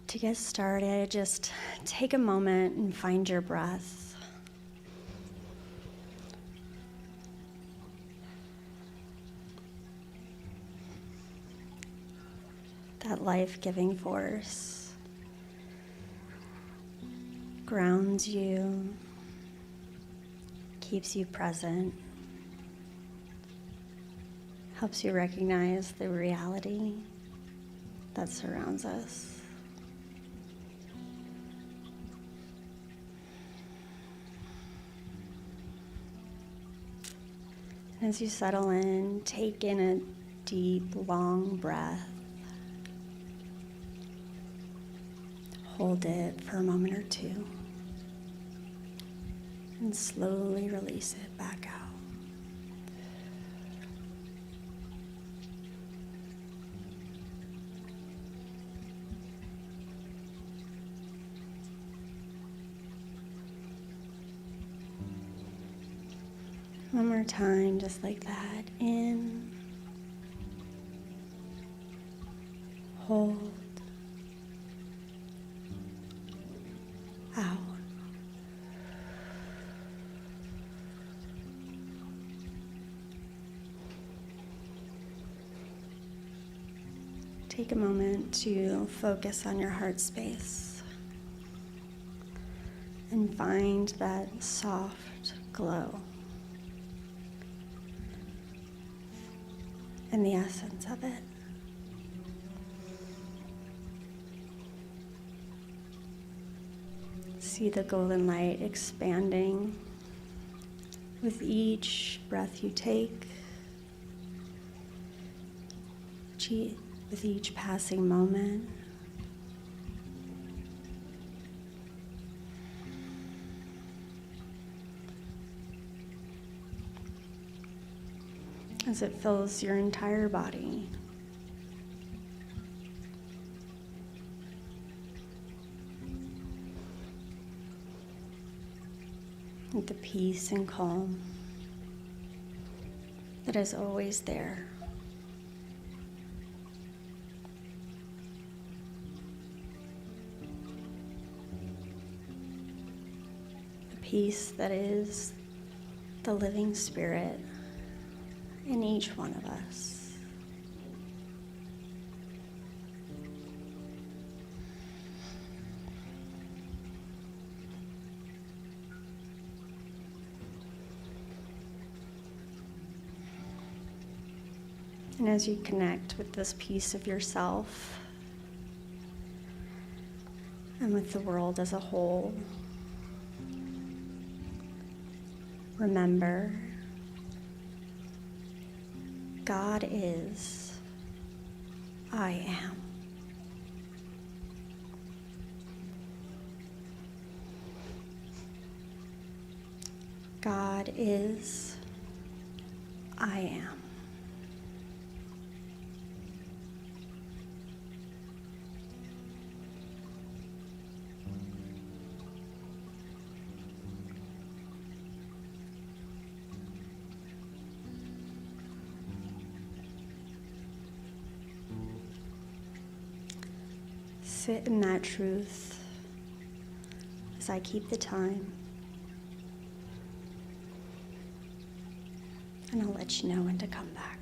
To get started, just take a moment and find your breath. That life-giving force grounds you, keeps you present, helps you recognize the reality that surrounds us. As you settle in, take in a deep, long breath. Hold it for a moment or two. And slowly release it back out. One more time, just like that. In. Hold. Out. Take a moment to focus on your heart space and find that soft glow and the essence of it. See the golden light expanding with each breath you take, with each passing moment. As it fills your entire body. With the peace and calm that is always there. The peace that is the living spirit in each one of us. And as you connect with this piece of yourself and with the world as a whole, remember, God is, I am. God is, I am. Sit in that truth as I keep the time, and I'll let you know when to come back.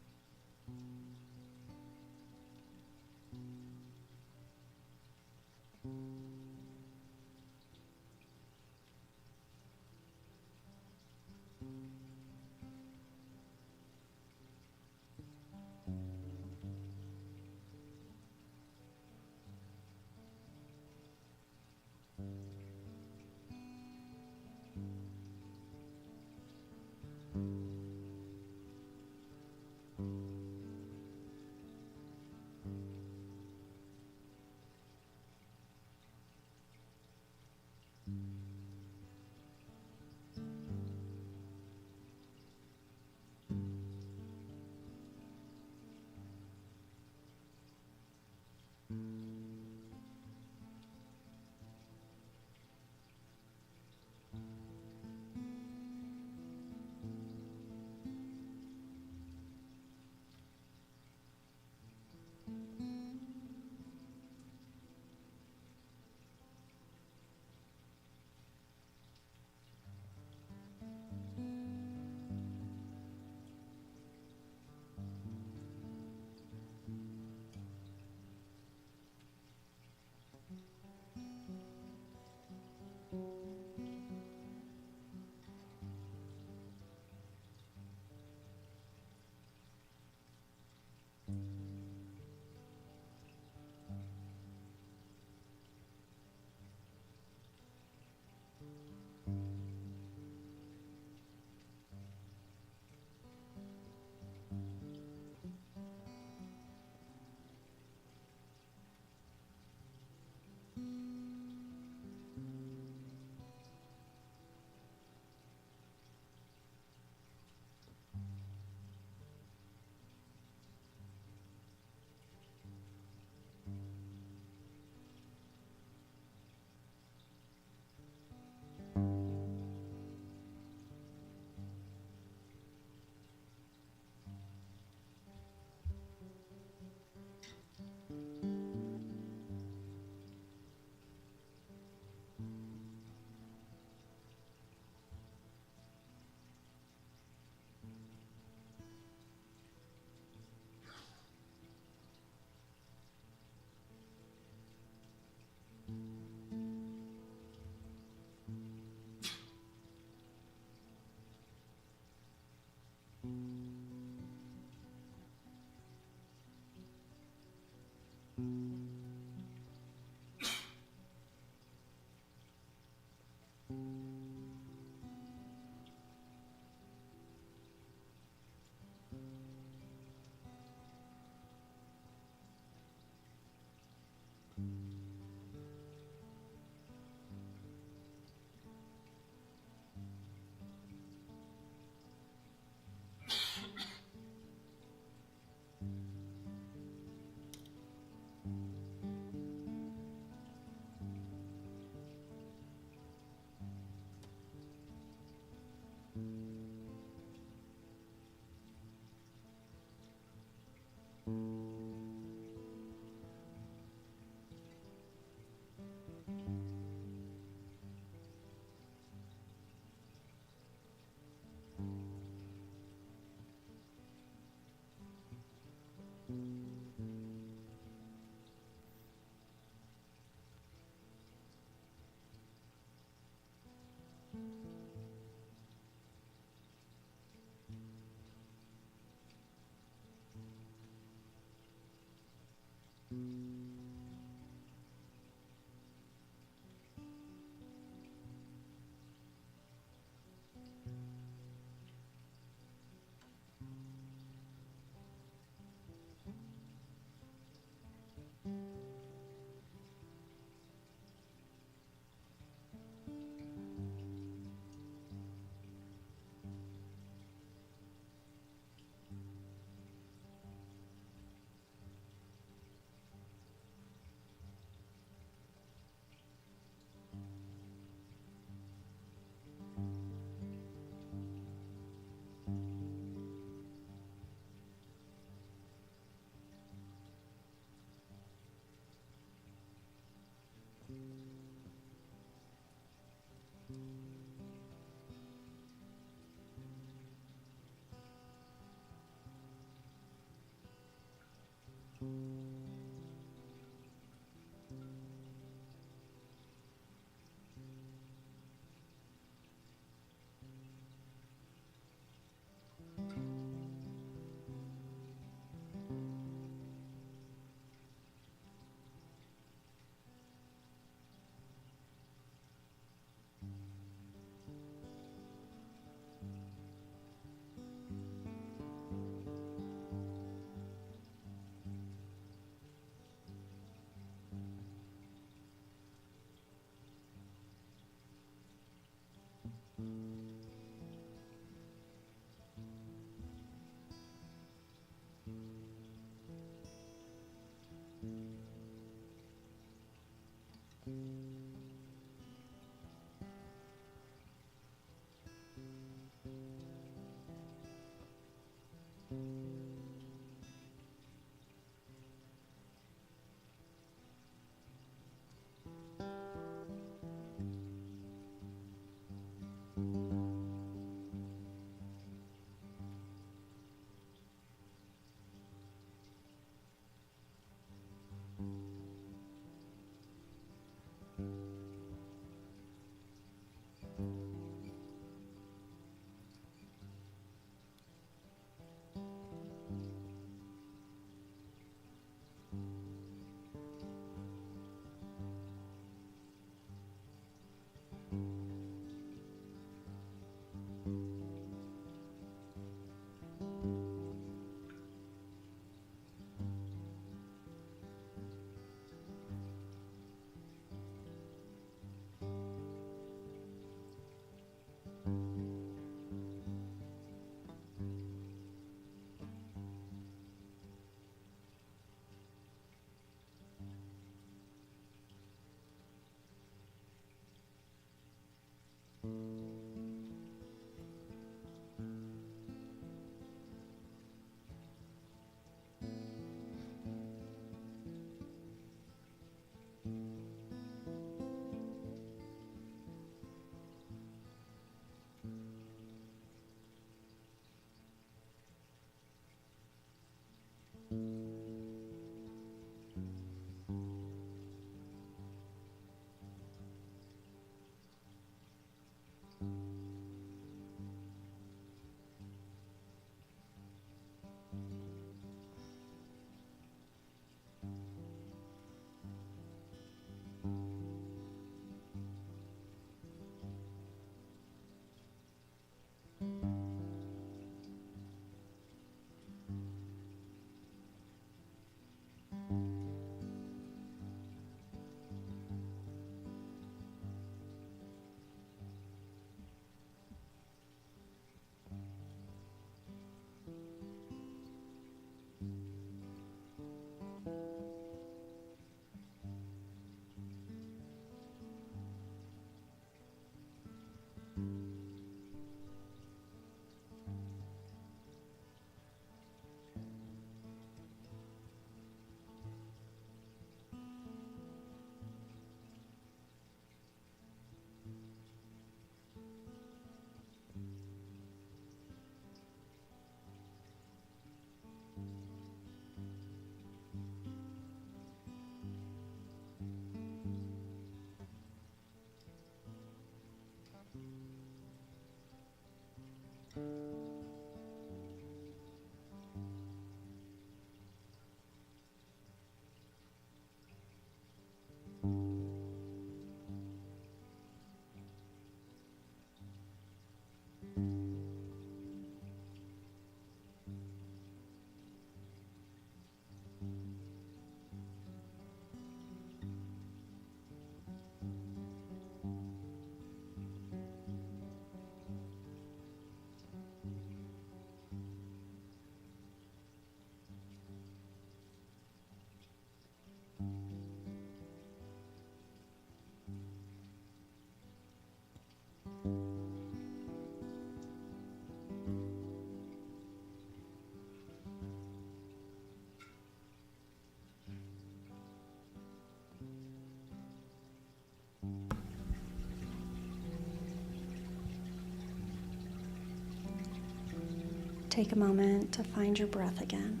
Take a moment to find your breath again.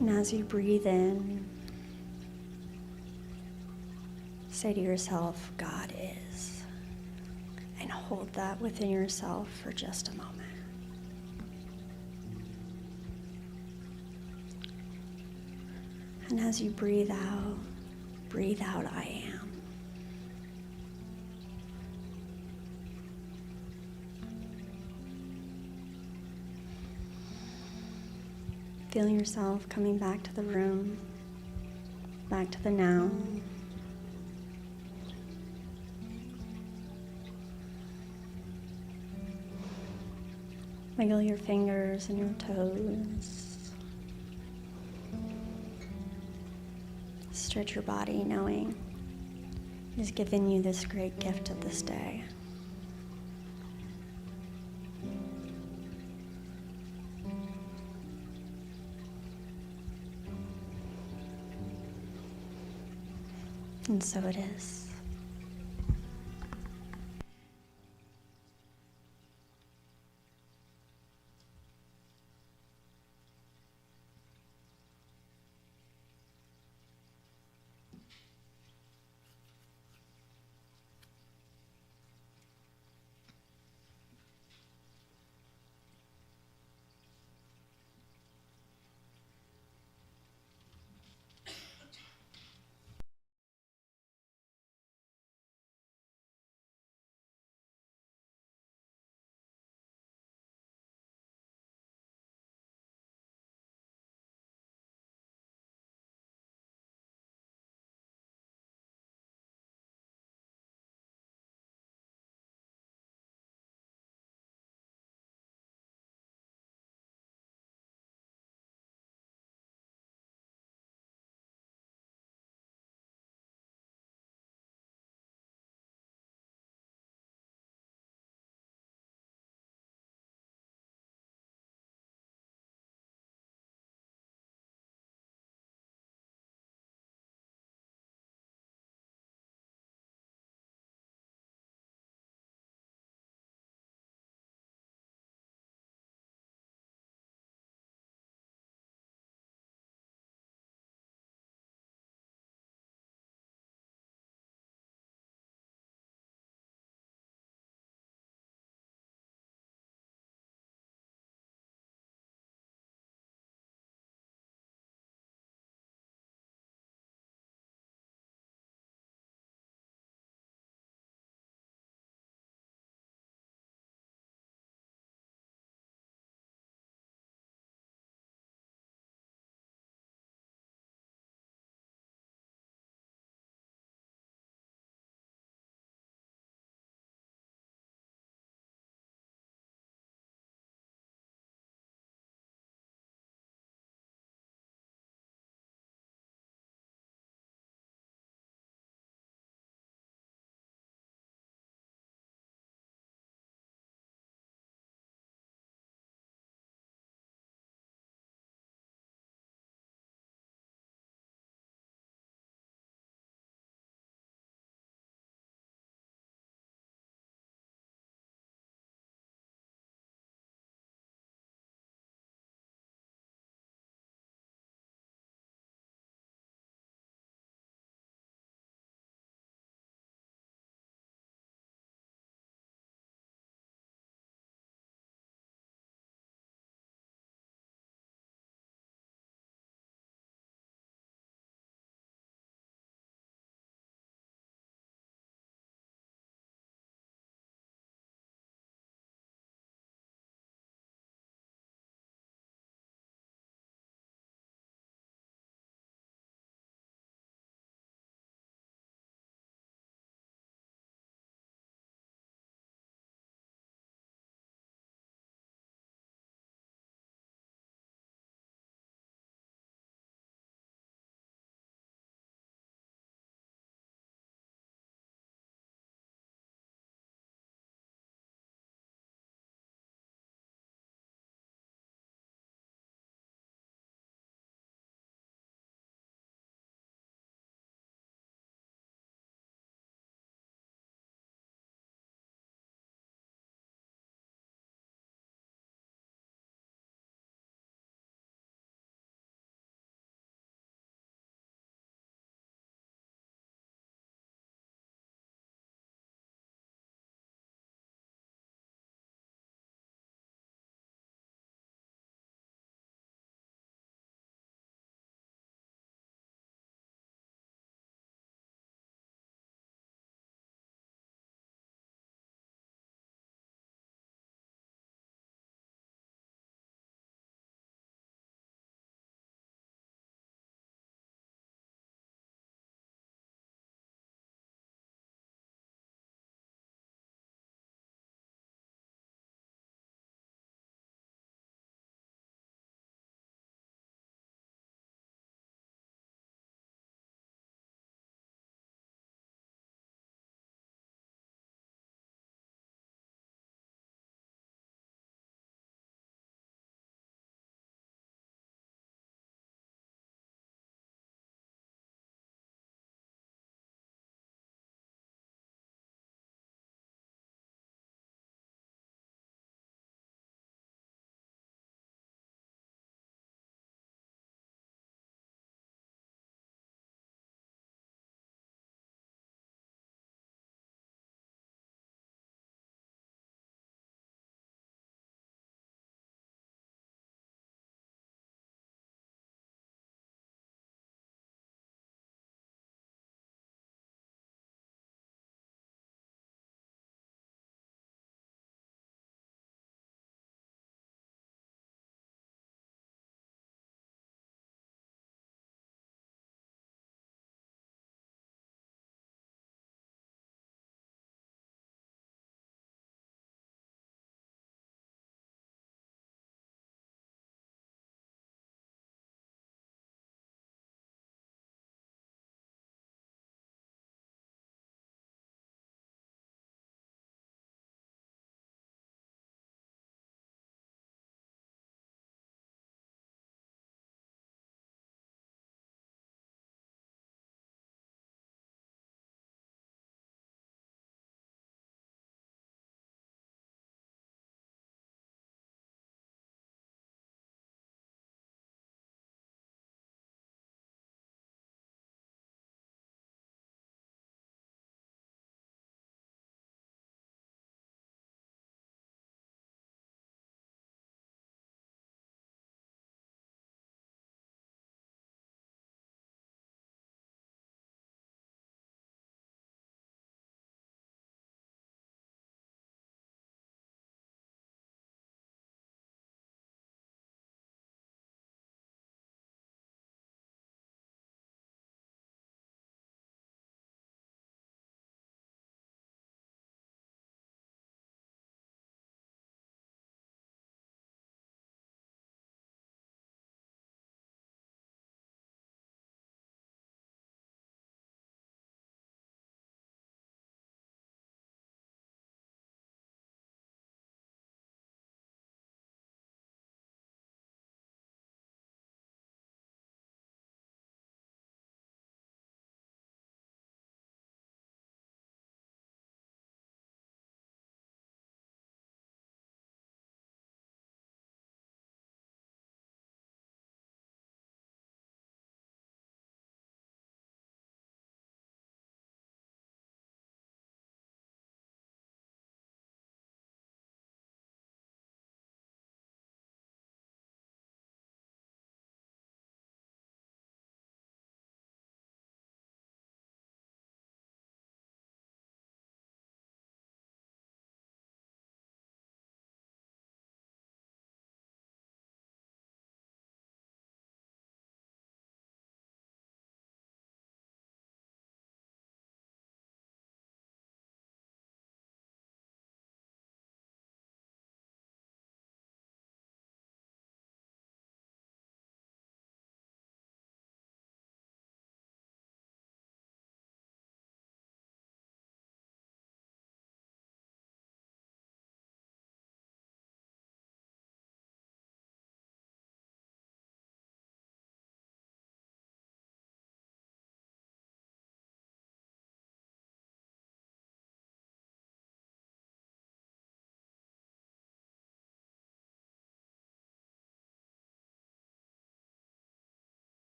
And as you breathe in, say to yourself, God is. And hold that within yourself for just a moment. And as you breathe out, I am. Feeling yourself coming back to the room, back to the now. Wiggle your fingers and your toes. Stretch your body, knowing He's given you this great gift of this day. And so it is.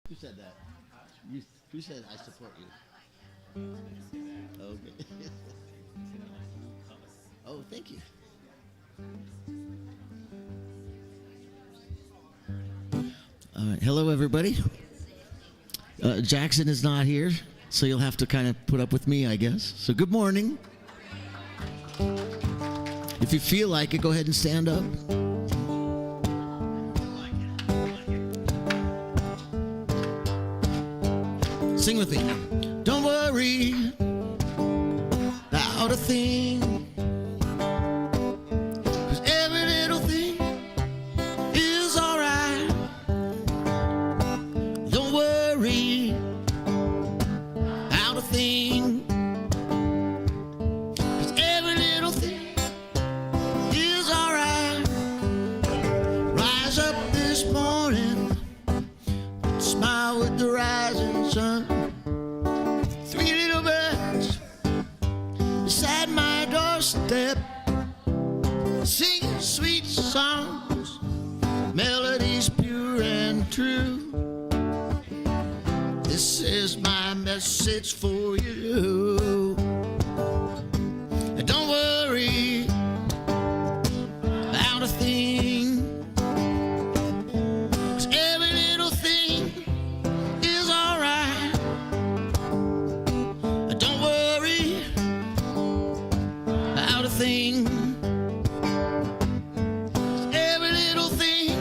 Who said that? Who said I support you? Okay. Oh, thank you. All right. Hello, everybody. Jackson is not here, so you'll have to kind of put up with me, I guess. So good morning. If you feel like it, go ahead and stand up. Sing with me. Don't worry about a thing, 'cause every little thing is alright. Don't worry about a thing, 'cause every little thing is alright. Rise up this morning, smile with the rising sun. Three little birds beside my doorstep, singing sweet songs, melodies pure and true. This is my message for you. Don't worry about a thing, 'cause every little thing is alright. Don't worry about a thing, 'cause every little thing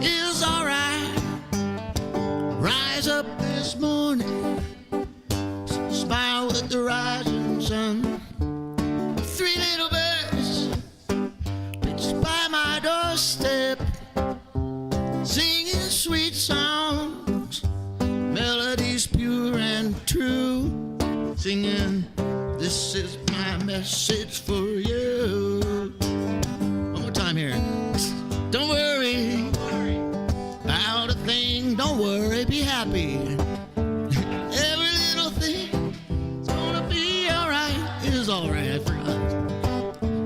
is alright. Rise up this morning, smile with the rising sun. Three little birds pitched by my doorstep, singing sweet songs, melodies pure and true. Singing, this is my message for you. One more time here. Don't worry about a thing. Don't worry, be happy. Every little thing is gonna be alright. It is alright, I forgot.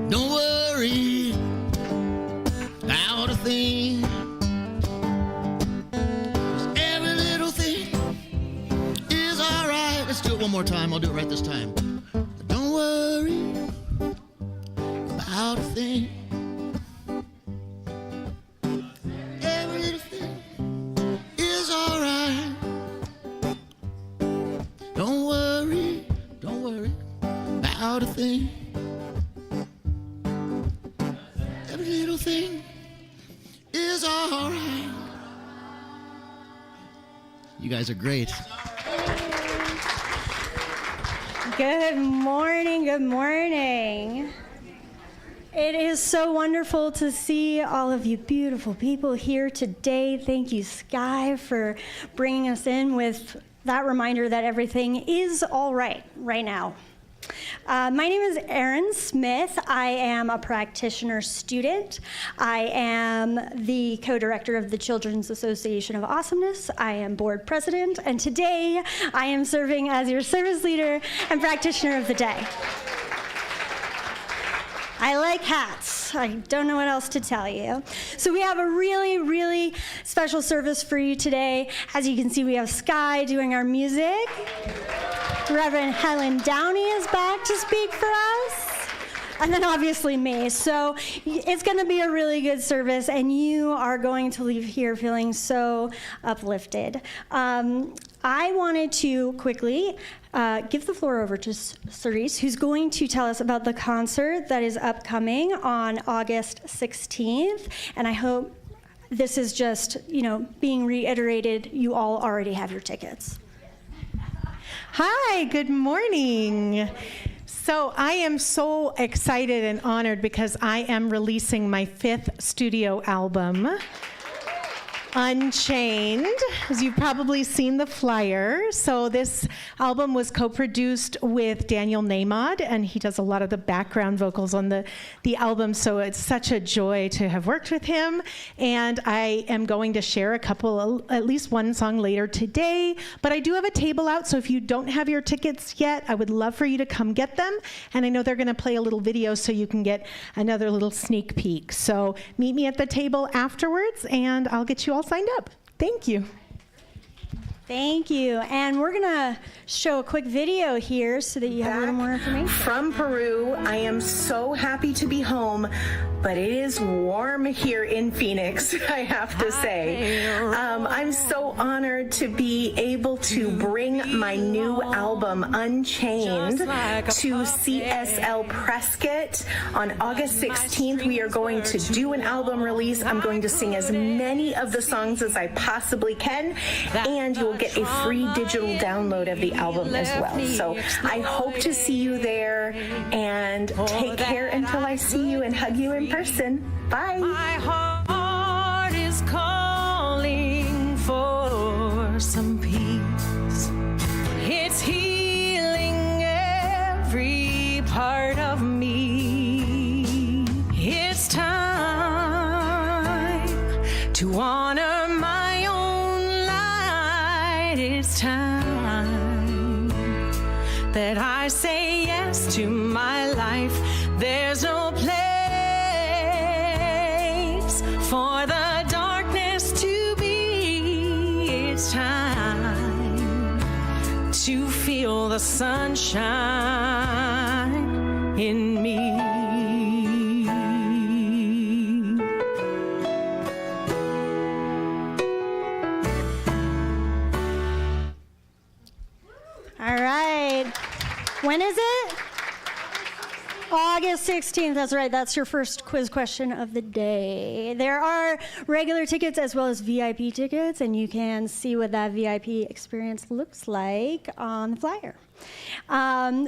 Don't worry about a thing, 'cause every little thing is alright. Let's do it one more time. I'll do it right this time. Don't worry about a thing. Every little thing is alright. Don't worry about a thing. Every little thing is alright. You guys are great. Good morning, good morning. It is so wonderful to see all of you beautiful people here today. Thank you, Sky, for bringing us in with that reminder that everything is all right now. My name is Erin Smith. I am a practitioner student. I am the co-director of the Children's Association of Awesomeness. I am board president, and today I am serving as your service leader and practitioner of the day. I like hats. I don't know what else to tell you. So we have a really, really special service for you today. As you can see, we have Sky doing our music. Reverend Helen Downey is back to speak for us. And then obviously me. So it's going to be a really good service, and you are going to leave here feeling so uplifted. I wanted to quickly give the floor over to Cerise, who's going to tell us about the concert that is upcoming on August 16th. And I hope this is just, being reiterated, you all already have your tickets. Hi, good morning. So I am so excited and honored because I am releasing my 5th studio album, Unchained, as you've probably seen the flyer. So this album was co-produced with Daniel Namod, and he does a lot of the background vocals on the album, so it's such a joy to have worked with him. And I am going to share at least one song later today, but I do have a table out, so if you don't have your tickets yet, I would love for you to come get them. And I know they're gonna play a little video so you can get another little sneak peek. So meet me at the table afterwards, and I'll get you all signed up. Thank you. Thank you. And we're going to show a quick video here so that you have a little more information. From Peru, I am so happy to be home, but it is warm here in Phoenix, I have to say. I'm so honored to be able to bring my new album, Unchained, to CSL Prescott. On August 16th, we are going to do an album release. I'm going to sing as many of the songs as I possibly can, and you will get a free digital download of the album as well. So I hope to see you there, and take care until I see you and hug you in person. Bye. My heart is calling for some peace. It's healing every part of me. It's time to honor my own light. It's time that I say yes to my life. There's no place for the darkness to be. It's time to feel the sunshine in me. All right. When is it? August 16th. That's right. That's your first quiz question of the day. There are regular tickets as well as VIP tickets, and you can see what that VIP experience looks like on the flyer.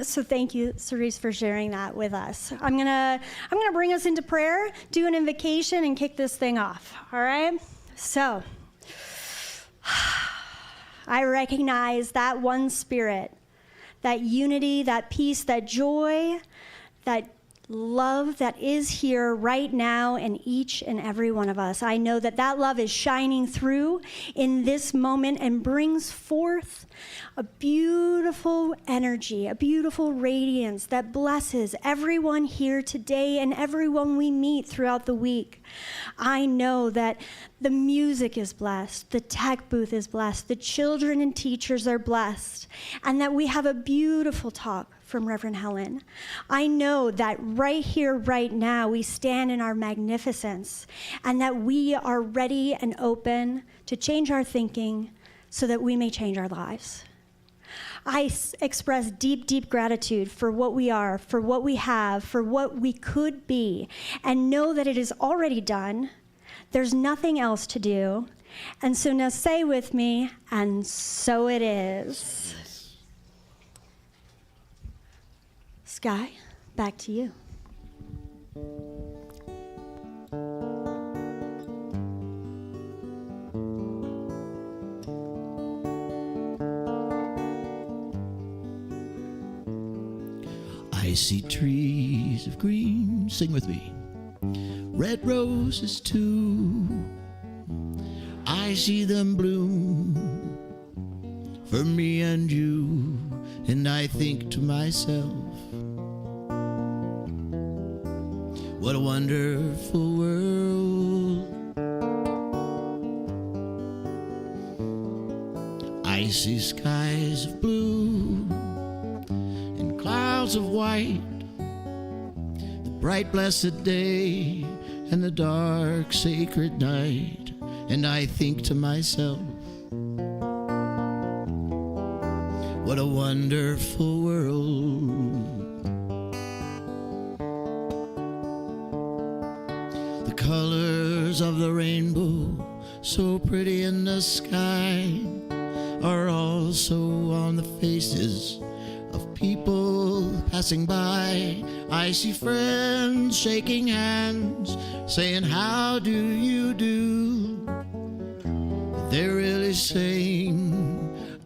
So thank you, Cerise, for sharing that with us. I'm gonna bring us into prayer, do an invocation, and kick this thing off. All right. So I recognize that one spirit, that unity, that peace, that joy, that love that is here right now in each and every one of us. I know that that love is shining through in this moment and brings forth a beautiful energy, a beautiful radiance that blesses everyone here today and everyone we meet throughout the week. I know that the music is blessed, the tech booth is blessed, the children and teachers are blessed, and that we have a beautiful talk from Reverend Helen. I know that right here, right now, we stand in our magnificence, and that we are ready and open to change our thinking so that we may change our lives. I express deep, deep gratitude for what we are, for what we have, for what we could be, and know that it is already done. There's nothing else to do. And so now say with me, and so it is. Sky, back to you. I see trees of green, sing with me, red roses too. I see them bloom for me and you, and I think to myself, what a wonderful world. I see skies of blue and clouds of white, the bright blessed day and the dark sacred night, and I think to myself, what a wonderful world. The colors of the rainbow, so pretty in the sky, are also on the faces of people passing by. I see friends shaking hands, saying, how do you do? They're really saying,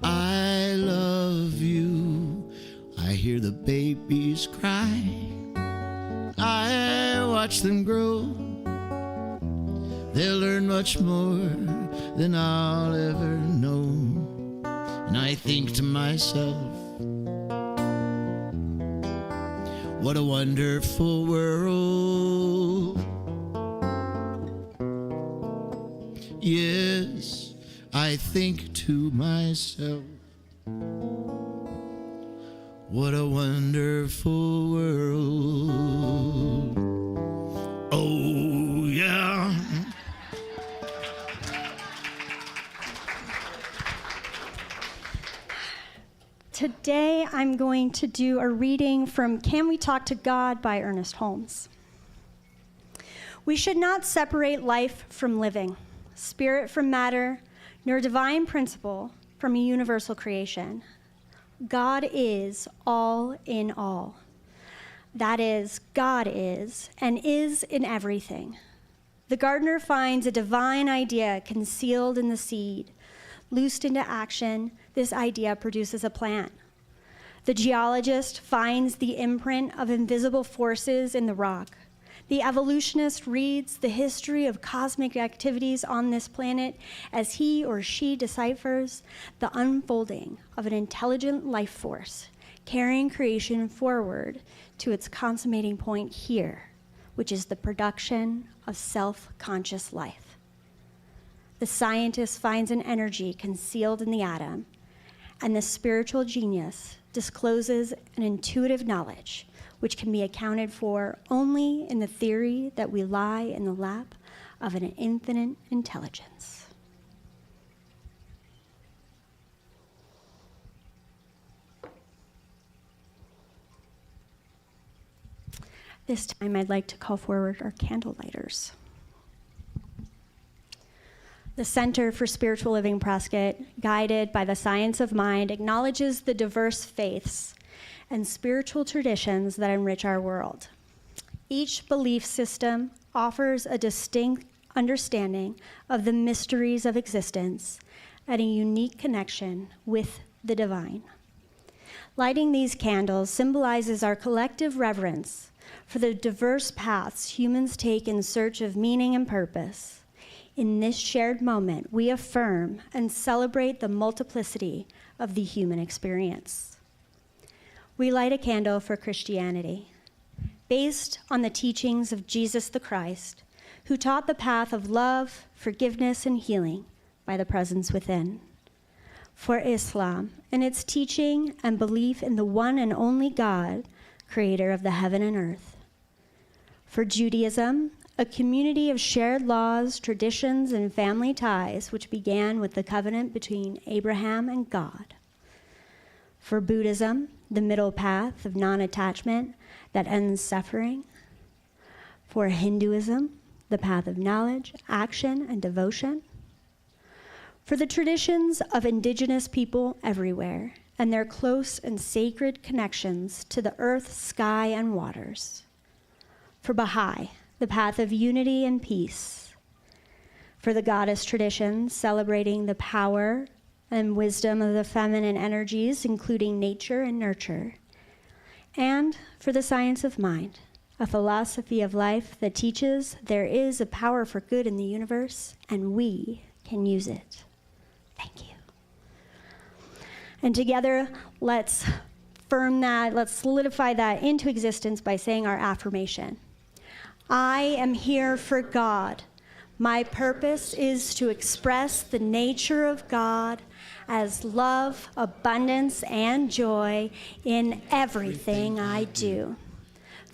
I love you. I hear the babies cry, I watch them grow. They'll learn much more than I'll ever know. And I think to myself, what a wonderful world. Yes, I think to myself, what a wonderful world. Oh, yeah. Today I'm going to do a reading from Can We Talk to God by Ernest Holmes. We should not separate life from living, spirit from matter, nor divine principle from a universal creation. God is all in all. That is, God is, and is in everything. The gardener finds a divine idea concealed in the seed. Loosed into action, this idea produces a plant. The geologist finds the imprint of invisible forces in the rock. The evolutionist reads the history of cosmic activities on this planet as he or she deciphers the unfolding of an intelligent life force, carrying creation forward to its consummating point here, which is the production of self-conscious life. The scientist finds an energy concealed in the atom, and the spiritual genius discloses an intuitive knowledge which can be accounted for only in the theory that we lie in the lap of an infinite intelligence. This time I'd like to call forward our candle lighters. The Center for Spiritual Living Prescott, guided by the science of mind, acknowledges the diverse faiths and spiritual traditions that enrich our world. Each belief system offers a distinct understanding of the mysteries of existence and a unique connection with the divine. Lighting these candles symbolizes our collective reverence for the diverse paths humans take in search of meaning and purpose. In this shared moment, we affirm and celebrate the multiplicity of the human experience. We light a candle for Christianity, based on the teachings of Jesus the Christ, who taught the path of love, forgiveness, and healing by the presence within. For Islam, in its teaching and belief in the one and only God, creator of the heaven and earth. For Judaism, a community of shared laws, traditions, and family ties which began with the covenant between Abraham and God. For Buddhism, the middle path of non-attachment that ends suffering. For Hinduism, the path of knowledge, action, and devotion. For the traditions of indigenous people everywhere and their close and sacred connections to the earth, sky, and waters. For Baha'i, the path of unity and peace. For the goddess traditions celebrating the power and wisdom of the feminine energies, including nature and nurture. And for the science of mind, a philosophy of life that teaches there is a power for good in the universe, and we can use it. Thank you. And together, let's affirm that, let's solidify that into existence by saying our affirmation. I am here for God. My purpose is to express the nature of God as love, abundance, and joy in everything I do.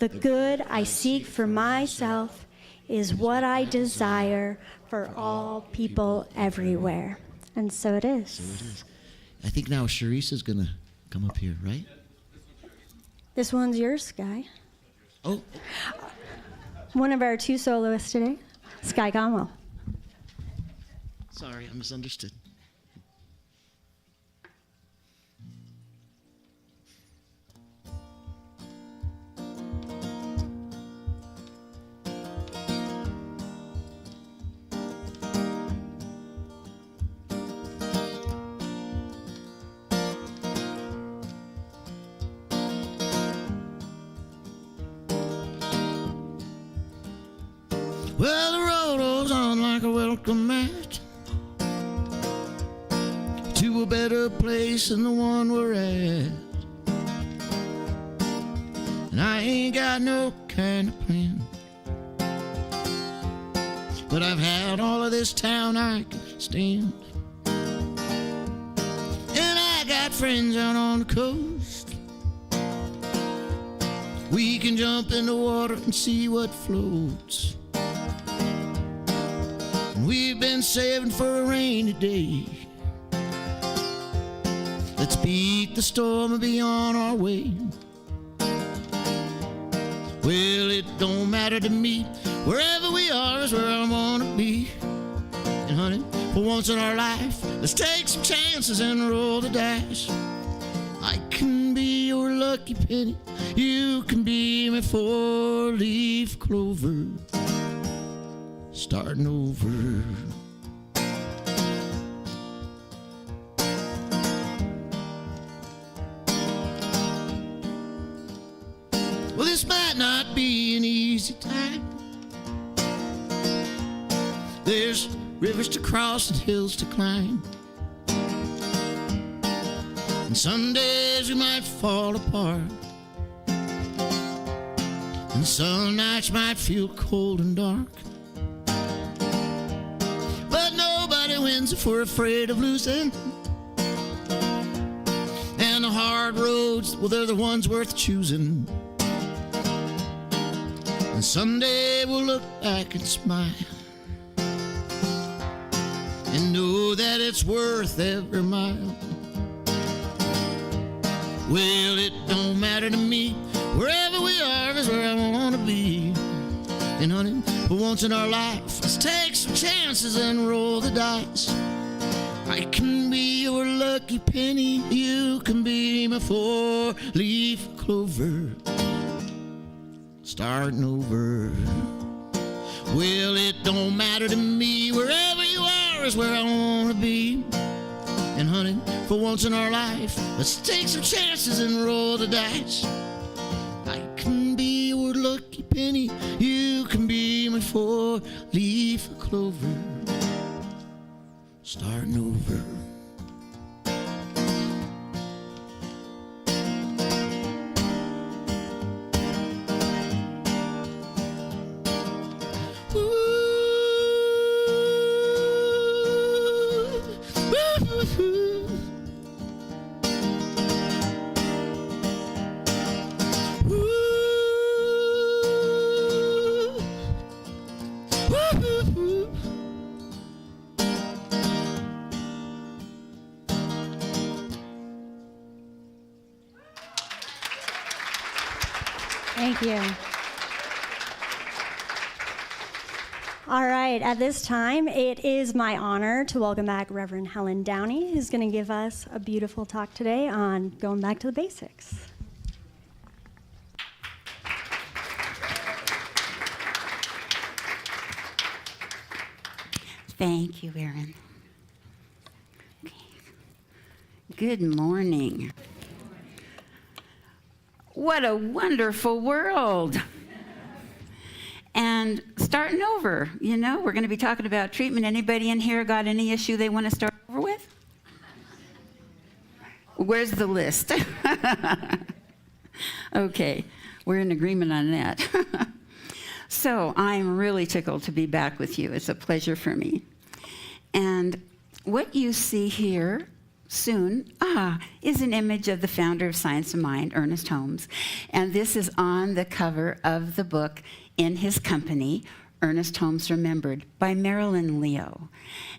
The good I seek for myself is what I desire for all people everywhere. And so it is. So it is. I think now Sharice is going to come up here, right? This one's yours, Sky. Oh. One of our two soloists today, Sky Conwell. Sorry, I misunderstood. Well, the road goes on like a welcome mat to a better place than the one we're at. And I ain't got no kind of plan, but I've had all of this town I can stand. got friends out on the coast. We can jump in the water and see what floats. And we've been saving for a rainy day. Let's beat the storm and be on our way. Well, it don't matter to me. Wherever we are is where I wanna be. And honey, for once in our life, let's take some chances and roll the dice. I can be your lucky penny. You can be my four-leaf clover. Starting over. Well, this might not be an easy time. There's rivers to cross and hills to climb. And some days we might fall apart. And some nights might feel cold and dark. But nobody wins if we're afraid of losing. And the hard roads, well, they're the ones worth choosing. And someday we'll look back and smile and know that it's worth every mile. Well, it don't matter to me. Wherever we are is where I want to be. And honey, for once in our life, let's take some chances and roll the dice. I can be your lucky penny. You can be my four-leaf clover. Starting over. Well, it don't matter to me. Wherever you are is where I want to be. And honey, for once in our life, let's take some chances and roll the dice. I can be your lucky penny. You can be my four-leaf clover. Starting over. Thank you. All right, at this time, it is my honor to welcome back Reverend Helen Downey, who's going to give us a beautiful talk today on going back to the basics. Thank you, Erin. Okay. Good morning. What a wonderful world. And starting over, you know, we're going to be talking about treatment. Anybody in here got any issue they want to start over with? Where's the list? Okay, we're in agreement on that. So I'm really tickled to be back with you. It's a pleasure for me. And what you see here soon is an image of the founder of Science of Mind, Ernest Holmes. And this is on the cover of the book In His Company, Ernest Holmes Remembered, by Marilyn Leo.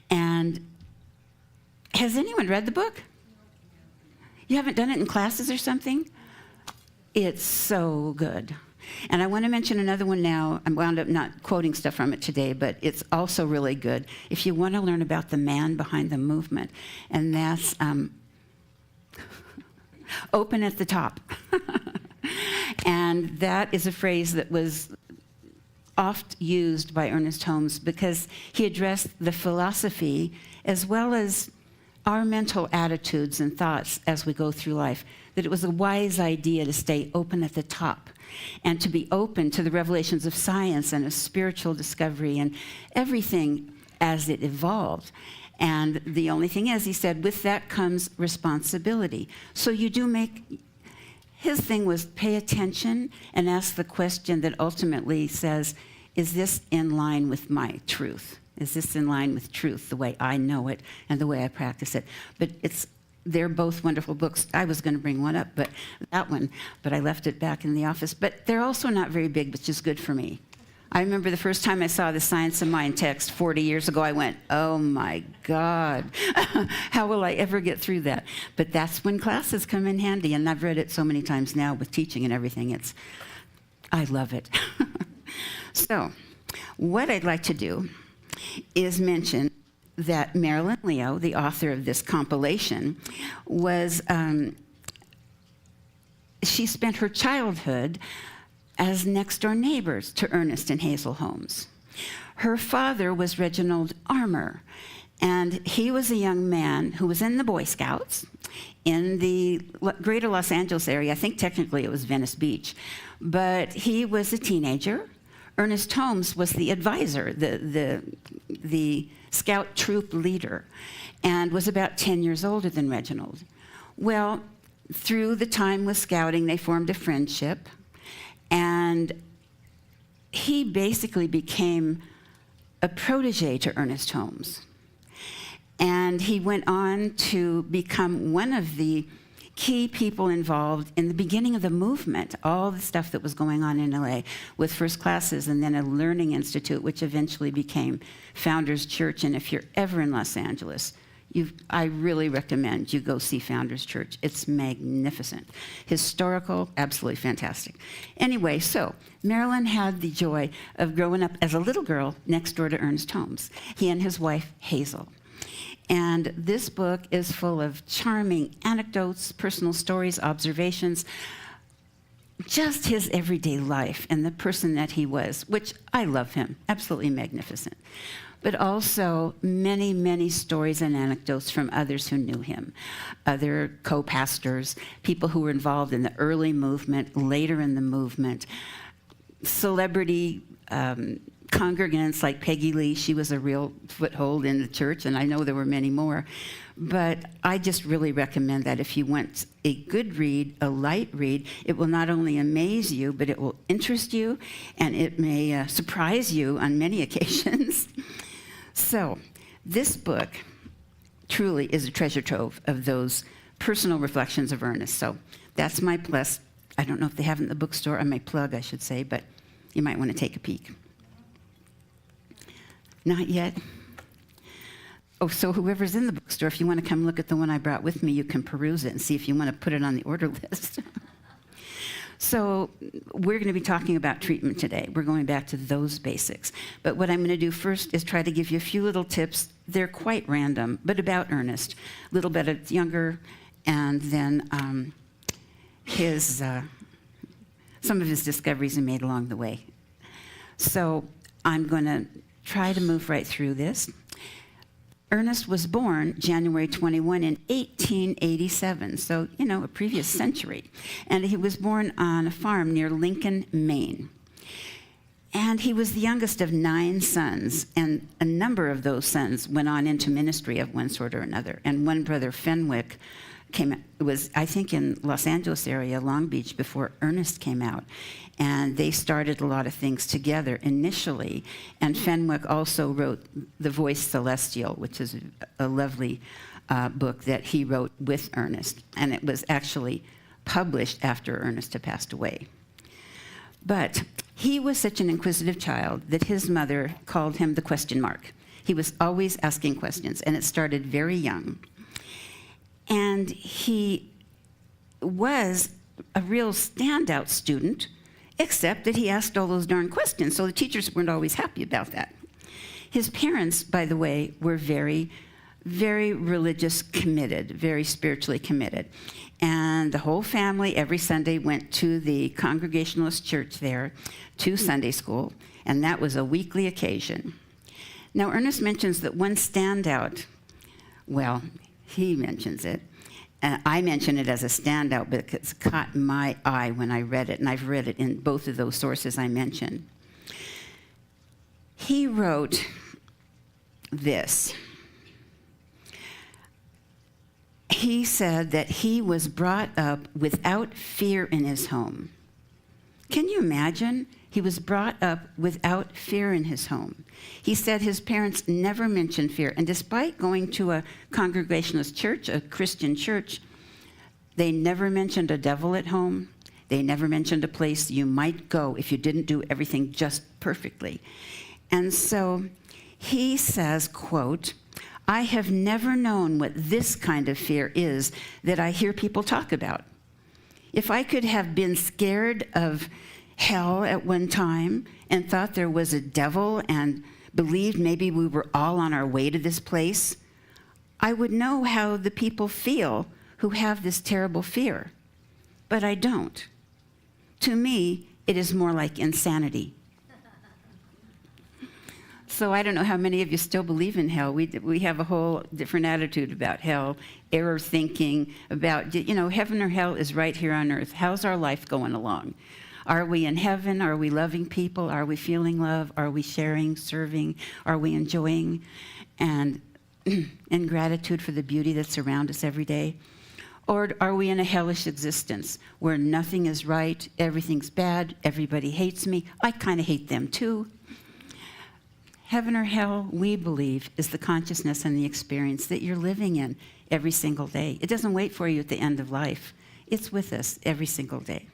And has anyone read the book? You haven't done it in classes or something? It's so good. And I want to mention another one now. I wound up not quoting stuff from it today, but it's also really good if you want to learn about the man behind the movement. And that's open at the top. And that is a phrase that was oft used by Ernest Holmes because he addressed the philosophy as well as our mental attitudes and thoughts as we go through life, that it was a wise idea to stay open at the top and to be open to the revelations of science and of spiritual discovery and everything as it evolved. And the only thing is, he said, with that comes responsibility. So you do make, his thing was pay attention and ask the question that ultimately says, is this in line with my truth? Is this in line with truth, the way I know it and the way I practice it? But it's they're both wonderful books. I was going to bring one up, but I left it back in the office. But they're also not very big, which is good for me. I remember the first time I saw the Science of Mind text 40 years ago, I went, oh my God, how will I ever get through that? But that's when classes come in handy, and I've read it so many times now with teaching and everything. I love it. So, what I'd like to do is mention that Marilyn Leo, the author of this compilation, she spent her childhood as next-door neighbors to Ernest and Hazel Holmes. Her father was Reginald Armour, and he was a young man who was in the Boy Scouts in the greater Los Angeles area. I think technically it was Venice Beach, but he was a teenager. Ernest Holmes was the advisor, the scout troop leader, and was about 10 years older than Reginald. Well, through the time with scouting, they formed a friendship, and he basically became a protege to Ernest Holmes. And he went on to become one of the key people involved in the beginning of the movement, all the stuff that was going on in LA with First Classes and then a learning institute, which eventually became Founders Church. And if you're ever in Los Angeles, I really recommend you go see Founders Church. It's magnificent. Historical, absolutely fantastic. Anyway, so Marilyn had the joy of growing up as a little girl next door to Ernest Holmes, he and his wife, Hazel. And this book is full of charming anecdotes, personal stories, observations, just his everyday life and the person that he was, which I love him, absolutely magnificent. But also many, many stories and anecdotes from others who knew him, other co-pastors, people who were involved in the early movement, later in the movement, celebrity congregants like Peggy Lee. She was a real foothold in the church, and I know there were many more. But I just really recommend that if you want a good read, a light read, it will not only amaze you, but it will interest you, and it may surprise you on many occasions. So this book truly is a treasure trove of those personal reflections of Ernest. So that's my plus. I don't know if they have it in the bookstore. I may plug, I should say, but you might want to take a peek. Not yet? Oh, so whoever's in the bookstore, if you want to come look at the one I brought with me, you can peruse it and see if you want to put it on the order list. So we're going to be talking about treatment today. We're going back to those basics. But what I'm going to do first is try to give you a few little tips. They're quite random, but about Ernest. A little bit of younger, and then some of his discoveries he made along the way. So I'm going to try to move right through this. Ernest was born January 21 in 1887, so, a previous century. And he was born on a farm near Lincoln, Maine. And he was the youngest of 9 sons, and a number of those sons went on into ministry of one sort or another. And one brother, Fenwick, was, I think, in Los Angeles area, Long Beach, before Ernest came out. And they started a lot of things together initially. And Fenwick also wrote The Voice Celestial, which is a lovely book that he wrote with Ernest. And it was actually published after Ernest had passed away. But he was such an inquisitive child that his mother called him the question mark. He was always asking questions, and it started very young. And he was a real standout student, except that he asked all those darn questions, so the teachers weren't always happy about that. His parents, by the way, were very, very religious committed, very spiritually committed. And the whole family every Sunday went to the Congregationalist church there, to Sunday school, and that was a weekly occasion. Now, Ernest mentions that one standout, well, he mentions it, and I mention it as a standout because it's caught my eye when I read it, and I've read it in both of those sources I mentioned. He wrote this. He said that he was brought up without fear in his home. Can you imagine? He was brought up without fear in his home. He said his parents never mentioned fear, and despite going to a Congregationalist church, a Christian church, they never mentioned a devil at home. They never mentioned a place you might go if you didn't do everything just perfectly. And so he says, quote, "I have never known what this kind of fear is that I hear people talk about. If I could have been scared of hell at one time and thought there was a devil and believed maybe we were all on our way to this place, I would know how the people feel who have this terrible fear. But I don't. To me, it is more like insanity." So I don't know how many of you still believe in hell. We have a whole different attitude about hell, error thinking about, heaven or hell is right here on earth. How's our life going along? Are we in heaven? Are we loving people? Are we feeling love? Are we sharing, serving? Are we enjoying and in gratitude for the beauty that's around us every day? Or are we in a hellish existence where nothing is right, everything's bad, everybody hates me, I kind of hate them too? Heaven or hell, we believe, is the consciousness and the experience that you're living in every single day. It doesn't wait for you at the end of life. It's with us every single day.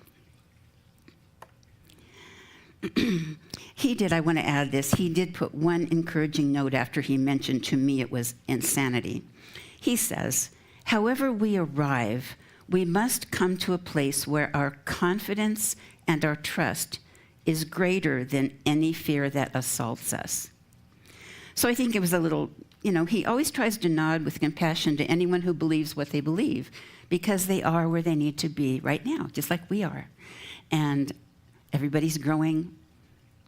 I want to add this, he did put one encouraging note after he mentioned to me it was insanity. He says, "However we arrive, we must come to a place where our confidence and our trust is greater than any fear that assaults us." So I think it was a little, he always tries to nod with compassion to anyone who believes what they believe, because they are where they need to be right now, just like we are. And everybody's growing,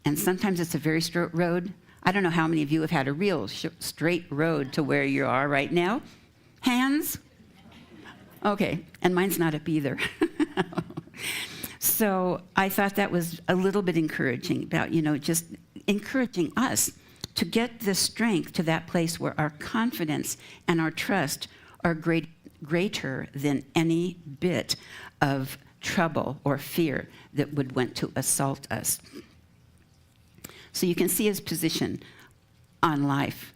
and sometimes it's a very straight road. I don't know how many of you have had a real straight road to where you are right now. Hands? Okay, and mine's not up either. So I thought that was a little bit encouraging about, just encouraging us to get the strength to that place where our confidence and our trust are greater than any bit of trouble or fear that would want to assault us. So you can see his position on life.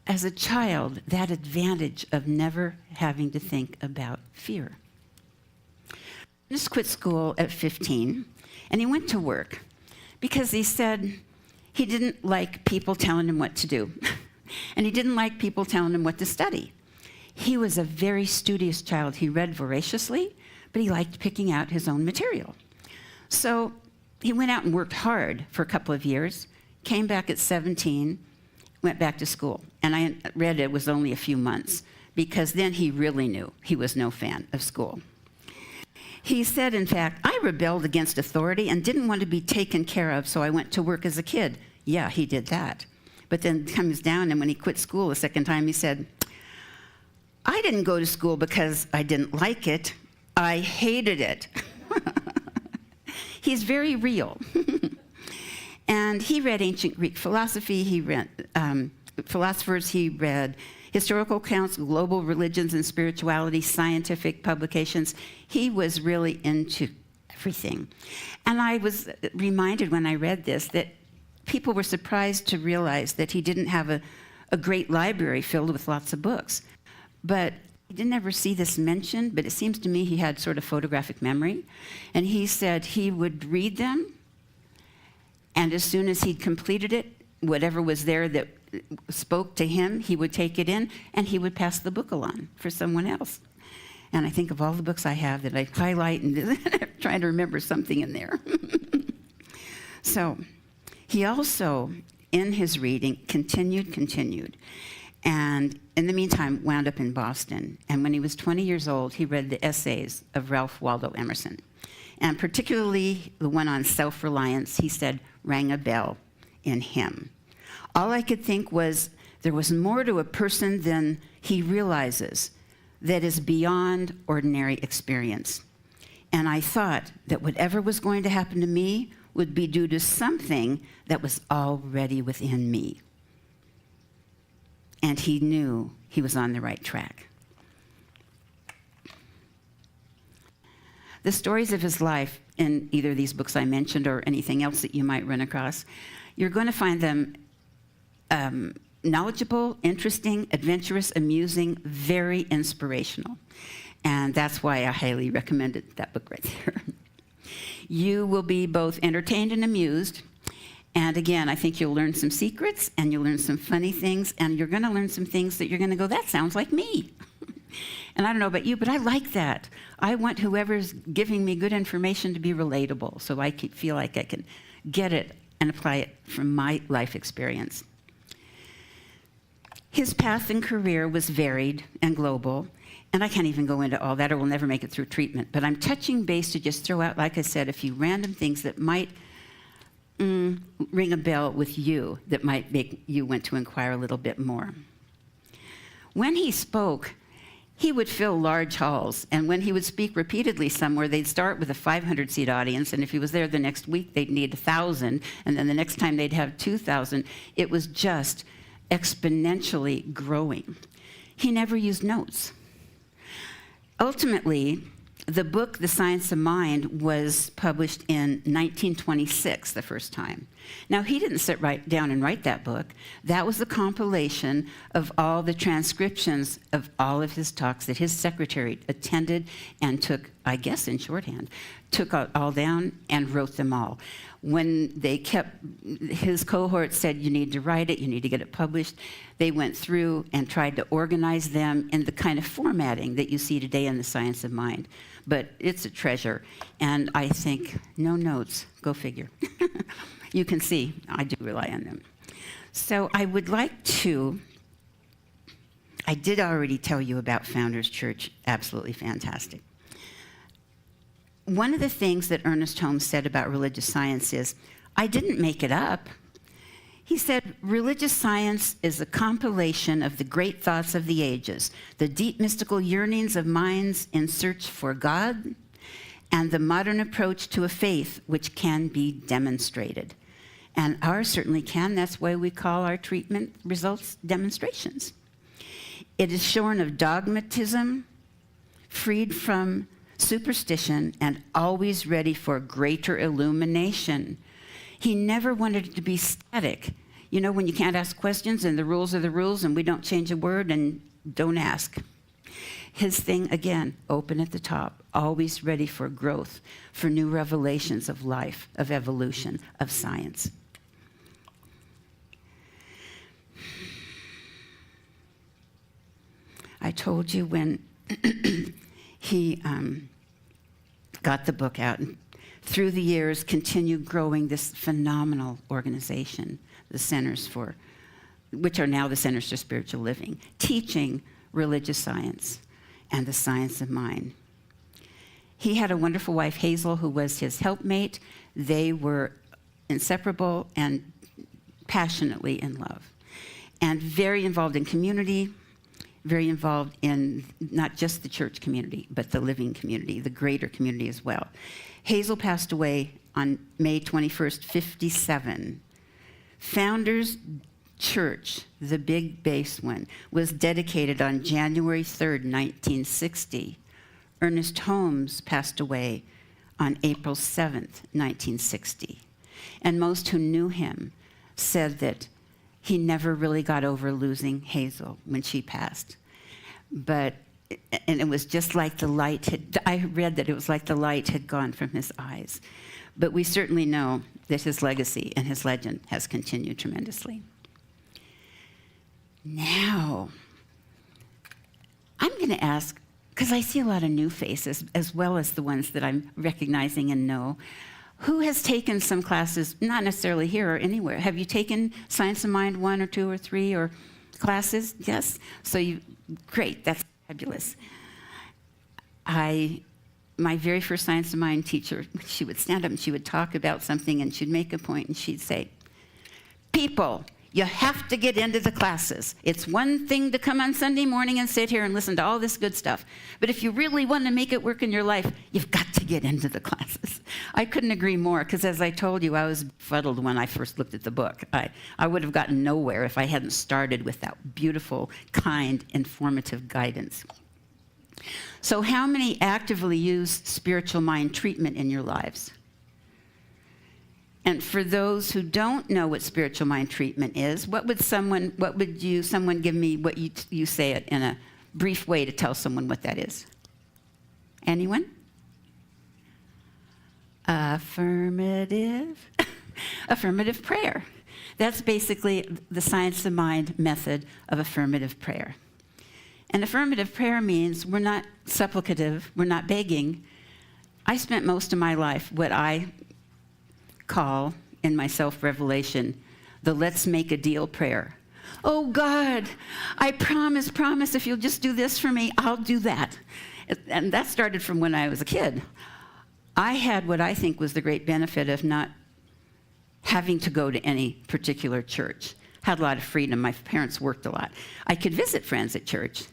As a child, that advantage of never having to think about fear. He just quit school at 15, and he went to work because he said he didn't like people telling him what to do, and he didn't like people telling him what to study. He was a very studious child. He read voraciously, but he liked picking out his own material. So he went out and worked hard for a couple of years, came back at 17, went back to school. And I read it was only a few months, because then he really knew he was no fan of school. He said, in fact, "I rebelled against authority and didn't want to be taken care of, so I went to work as a kid." Yeah, he did that. But then comes down, and when he quit school the second time, he said, "I didn't go to school because I didn't like it. I hated it." He's very real. And he read ancient Greek philosophy, he read philosophers, he read historical accounts, global religions and spirituality, scientific publications. He was really into everything. And I was reminded when I read this that people were surprised to realize that he didn't have a great library filled with lots of books. But I didn't ever see this mentioned, but it seems to me he had sort of photographic memory. And he said he would read them, and as soon as he'd completed it, whatever was there that spoke to him, he would take it in, and he would pass the book along for someone else. And I think of all the books I have that I highlight and trying to remember something in there. So he also, in his reading, continued. And in the meantime, wound up in Boston. And when he was 20 years old, he read the essays of Ralph Waldo Emerson. And particularly the one on self-reliance, he said, rang a bell in him. All I could think was there was more to a person than he realizes that is beyond ordinary experience. And I thought that whatever was going to happen to me would be due to something that was already within me. And he knew he was on the right track. The stories of his life in either these books I mentioned or anything else that you might run across, you're going to find them knowledgeable, interesting, adventurous, amusing, very inspirational. And that's why I highly recommended that book right there. You will be both entertained and amused. And again, I think you'll learn some secrets, and you'll learn some funny things, and you're going to learn some things that you're going to go, that sounds like me. And I don't know about you, but I like that. I want whoever's giving me good information to be relatable, so I feel like I can get it and apply it from my life experience. His path and career was varied and global, and I can't even go into all that, or we'll never make it through treatment. But I'm touching base to just throw out, like I said, a few random things that might ring a bell with you, that might make you want to inquire a little bit more. When he spoke, he would fill large halls, and when he would speak repeatedly somewhere, they'd start with a 500-seat audience, and if he was there the next week, they'd need 1,000, and then the next time they'd have 2,000. It was just exponentially growing. He never used notes. Ultimately, the book, The Science of Mind, was published in 1926 the first time. Now, he didn't sit right down and write that book. That was a compilation of all the transcriptions of all of his talks that his secretary attended and took, I guess in shorthand, took all down and wrote them all. When they his cohort said, you need to write it, you need to get it published, they went through and tried to organize them in the kind of formatting that you see today in The Science of Mind. But it's a treasure, and I think, no notes, go figure. You can see, I do rely on them. So I would like to, I did already tell you about Founders Church, absolutely fantastic. One of the things that Ernest Holmes said about religious science is, I didn't make it up. He said, religious science is a compilation of the great thoughts of the ages, the deep mystical yearnings of minds in search for God, and the modern approach to a faith which can be demonstrated. And ours certainly can. That's why we call our treatment results demonstrations. It is shorn of dogmatism, freed from superstition, and always ready for greater illumination. He never wanted it to be static. You know, when you can't ask questions and the rules are the rules and we don't change a word and don't ask. His thing, again, open at the top, always ready for growth, for new revelations of life, of evolution, of science. I told you when he got the book out, and through the years continued growing this phenomenal organization, the Centers for, which are now the Centers for Spiritual Living, teaching religious science and the science of mind. He had a wonderful wife, Hazel, who was his helpmate. They were inseparable and passionately in love, and very involved in community, very involved in not just the church community, but the living community, the greater community as well. Hazel passed away on May 21st, 57. Founders Church, the big base one, was dedicated on January 3rd, 1960. Ernest Holmes passed away on April 7th, 1960. And most who knew him said that he never really got over losing Hazel when she passed. And it was just like the light I read that it was like the light had gone from his eyes. But we certainly know that his legacy and his legend has continued tremendously. Now, I'm going to ask, because I see a lot of new faces, as well as the ones that I'm recognizing and know, who has taken some classes, not necessarily here or anywhere? Have you taken Science of Mind 1 or 2 or 3 or classes? Yes? So great, that's fabulous. My very first Science of Mind teacher, she would stand up and she would talk about something and she'd make a point and she'd say, people, you have to get into the classes. It's one thing to come on Sunday morning and sit here and listen to all this good stuff. But if you really want to make it work in your life, you've got to get into the classes. I couldn't agree more, because as I told you, I was befuddled when I first looked at the book. I would have gotten nowhere if I hadn't started with that beautiful, kind, informative guidance. So how many actively use spiritual mind treatment in your lives? And for those who don't know what spiritual mind treatment is, someone give me what you say it in a brief way to tell someone what that is? Anyone? Affirmative. Affirmative prayer. That's basically the science of mind method of affirmative prayer. And affirmative prayer means we're not supplicative, we're not begging. I spent most of my life what I call in my self-revelation the let's make a deal prayer. Oh God, I promise, if you'll just do this for me, I'll do that. And that started from when I was a kid. I had what I think was the great benefit of not having to go to any particular church. Had a lot of freedom. My parents worked a lot. I could visit friends at church.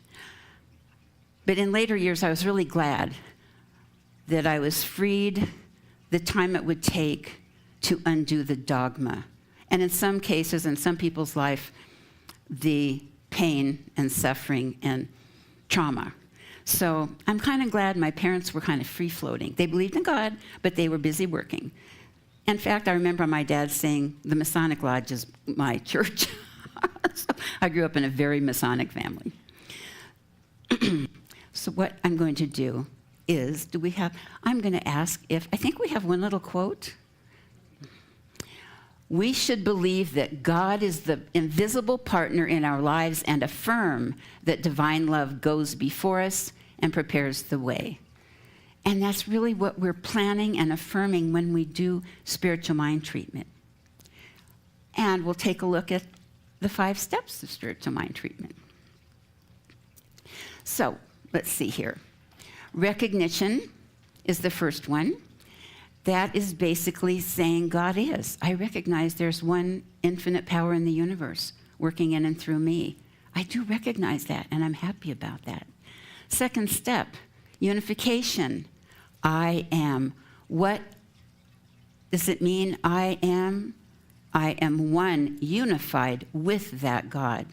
But in later years, I was really glad that I was freed the time it would take to undo the dogma. And in some cases, in some people's life, the pain and suffering and trauma. So I'm kind of glad my parents were kind of free-floating. They believed in God, but they were busy working. In fact, I remember my dad saying, the Masonic Lodge is my church. So I grew up in a very Masonic family. So what I'm going to do is, I'm going to ask I think we have one little quote. We should believe that God is the invisible partner in our lives and affirm that divine love goes before us and prepares the way. And that's really what we're planning and affirming when we do spiritual mind treatment. And we'll take a look at the 5 steps of spiritual mind treatment. So let's see here. Recognition is the first one. That is basically saying God is. I recognize there's one infinite power in the universe working in and through me. I do recognize that, and I'm happy about that. Second step, unification. I am. What does it mean I am? I am one, unified with that God.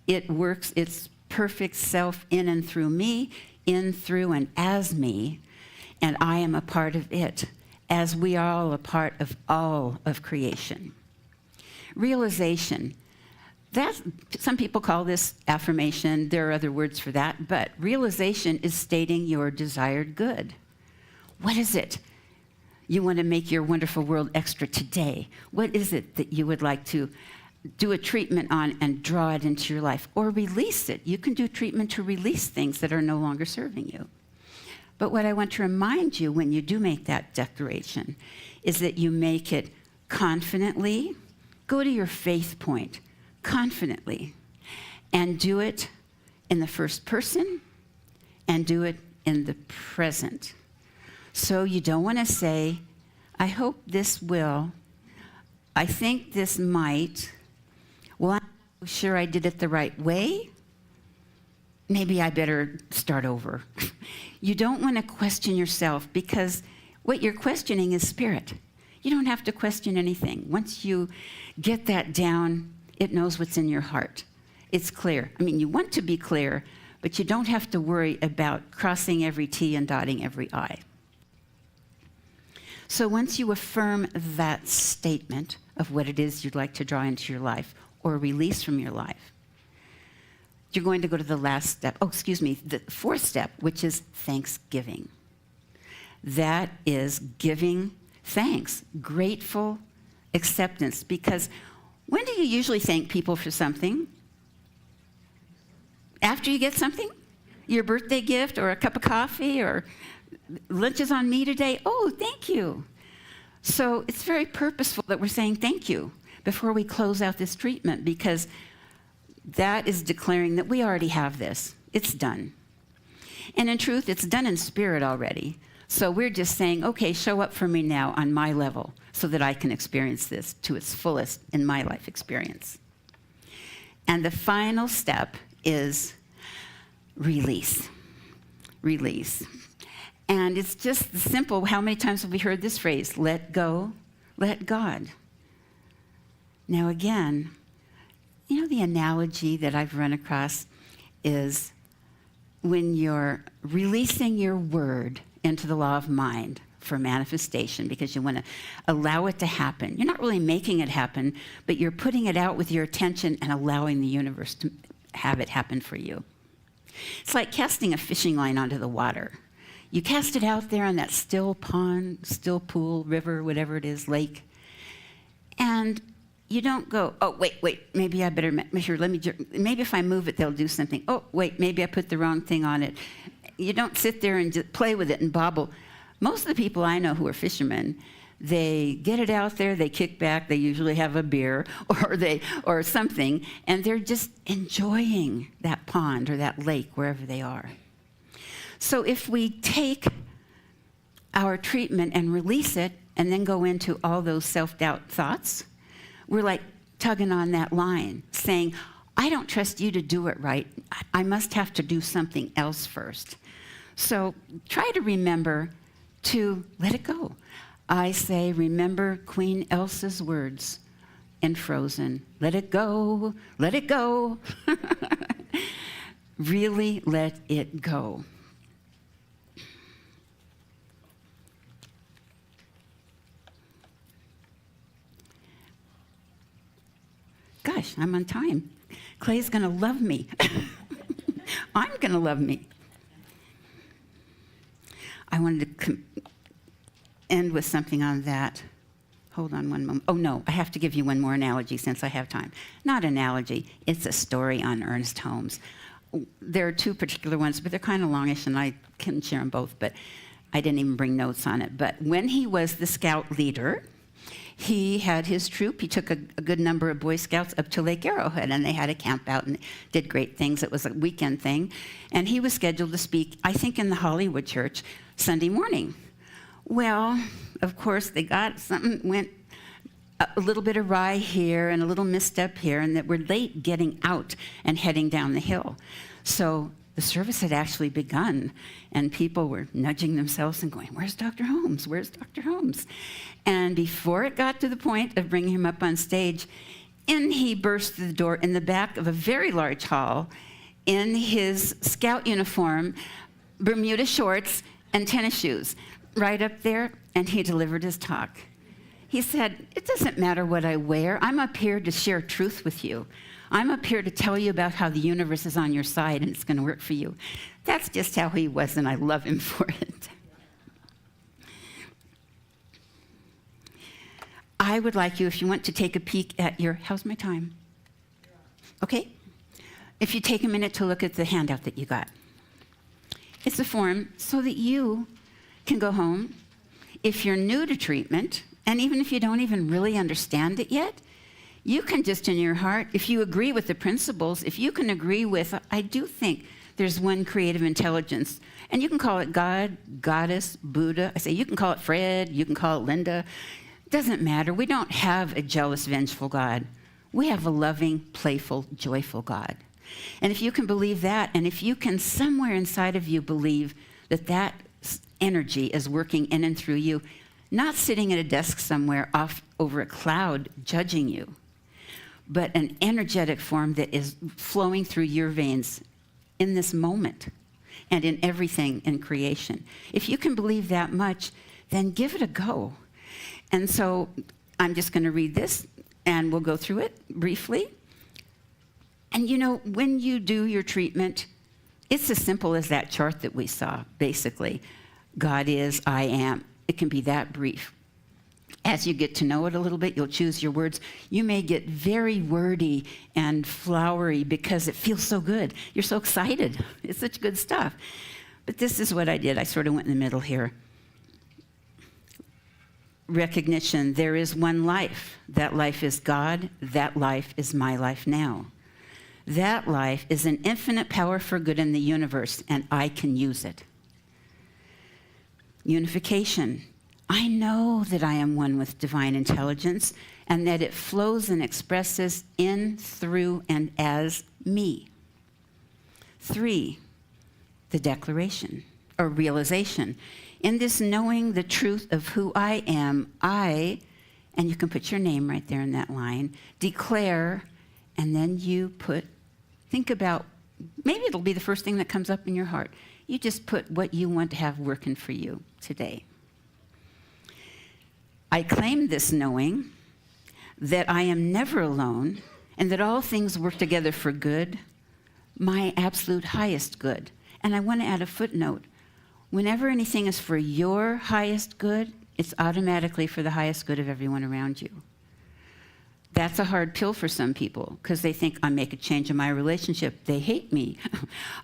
It works its perfect self in and through me, in, through, and as me, and I am a part of it, as we are all a part of all of creation. Realization. Some people call this affirmation. There are other words for that, but realization is stating your desired good. What is it you want to make your wonderful world extra today? What is it that you would like to do a treatment on and draw it into your life? Or release it. You can do treatment to release things that are no longer serving you. But what I want to remind you when you do make that declaration is that you make it confidently. Go to your faith point confidently and do it in the first person and do it in the present. So you don't want to say, I hope this will, I think this might, well, I'm not sure I did it the right way. Maybe I better start over. You don't want to question yourself because what you're questioning is spirit. You don't have to question anything. Once you get that down, it knows what's in your heart. It's clear. I mean, you want to be clear, but you don't have to worry about crossing every T and dotting every I. So once you affirm that statement of what it is you'd like to draw into your life or release from your life, you're going to go to the last step. The 4th step, which is thanksgiving. That is giving thanks, grateful acceptance. Because when do you usually thank people for something? After you get something? Your birthday gift or a cup of coffee or lunch is on me today. Oh, thank you. So it's very purposeful that we're saying thank you before we close out this treatment, because that is declaring that we already have this. It's done. And in truth, it's done in spirit already. So we're just saying, okay, show up for me now on my level so that I can experience this to its fullest in my life experience. And the final step is release. Release. And it's just simple. How many times have we heard this phrase? Let go, let God. Now again, the analogy that I've run across is when you're releasing your word into the law of mind for manifestation, because you want to allow it to happen. You're not really making it happen, but you're putting it out with your attention and allowing the universe to have it happen for you. It's like casting a fishing line onto the water. You cast it out there in that still pond, still pool, river, whatever it is, lake, and you don't go, oh, wait, maybe I better measure, maybe if I move it, they'll do something. Oh, wait, maybe I put the wrong thing on it. You don't sit there and just play with it and bobble. Most of the people I know who are fishermen, they get it out there, they kick back, they usually have a beer or something, and they're just enjoying that pond or that lake wherever they are. So if we take our treatment and release it and then go into all those self-doubt thoughts, we're like tugging on that line, saying, I don't trust you to do it right. I must have to do something else first. So try to remember to let it go. I say, remember Queen Elsa's words in Frozen. Let it go, let it go. Really let it go. Gosh, I'm on time. Clay's going to love me. I'm going to love me. I wanted to end with something on that. Hold on one moment. Oh, no, I have to give you one more analogy since I have time. Not analogy, it's a story on Ernest Holmes. There are two particular ones, but they're kind of longish, and I can share them both, but I didn't even bring notes on it. But when he was the scout leader, he had his troop. He took a good number of Boy Scouts up to Lake Arrowhead, and they had a camp out and did great things. It was a weekend thing. And he was scheduled to speak, I think, in the Hollywood Church Sunday morning. Well, of course, they got something, went a little bit awry here and a little misstep here, and that we're late getting out and heading down the hill. So the service had actually begun, and people were nudging themselves and going, where's Dr. Holmes? Where's Dr. Holmes? And before it got to the point of bringing him up on stage, in he burst through the door in the back of a very large hall in his scout uniform, Bermuda shorts, and tennis shoes, right up there, and he delivered his talk. He said, it doesn't matter what I wear. I'm up here to share truth with you. I'm up here to tell you about how the universe is on your side and it's going to work for you. That's just how he was, and I love him for it. I would like you, if you want to take a peek at your, how's my time? Okay? If you take a minute to look at the handout that you got. It's a form so that you can go home. If you're new to treatment, and even if you don't even really understand it yet, you can just in your heart, if you agree with the principles, if you can agree with, I do think there's one creative intelligence, and you can call it God, Goddess, Buddha. I say you can call it Fred, you can call it Linda. Doesn't matter. We don't have a jealous, vengeful God. We have a loving, playful, joyful God. And if you can believe that, and if you can somewhere inside of you believe that that energy is working in and through you, not sitting at a desk somewhere off over a cloud judging you, but an energetic form that is flowing through your veins in this moment and in everything in creation. If you can believe that much, then give it a go. And so I'm just going to read this, and we'll go through it briefly. And you know, when you do your treatment, it's as simple as that chart that we saw, basically. God is, I am. It can be that brief. As you get to know it a little bit, you'll choose your words. You may get very wordy and flowery because it feels so good. You're so excited. It's such good stuff. But this is what I did. I sort of went in the middle here. Recognition, there is one life. That life is God. That life is my life now. That life is an infinite power for good in the universe, and I can use it. Unification. I know that I am one with divine intelligence and that it flows and expresses in, through, and as me. 3, the declaration or realization. In this knowing the truth of who I am, I, and you can put your name right there in that line, declare, and then you think about maybe it'll be the first thing that comes up in your heart. You just put what you want to have working for you today. I claim this knowing that I am never alone and that all things work together for good, my absolute highest good. And I want to add a footnote. Whenever anything is for your highest good, it's automatically for the highest good of everyone around you. That's a hard pill for some people because they think, I make a change in my relationship, they hate me.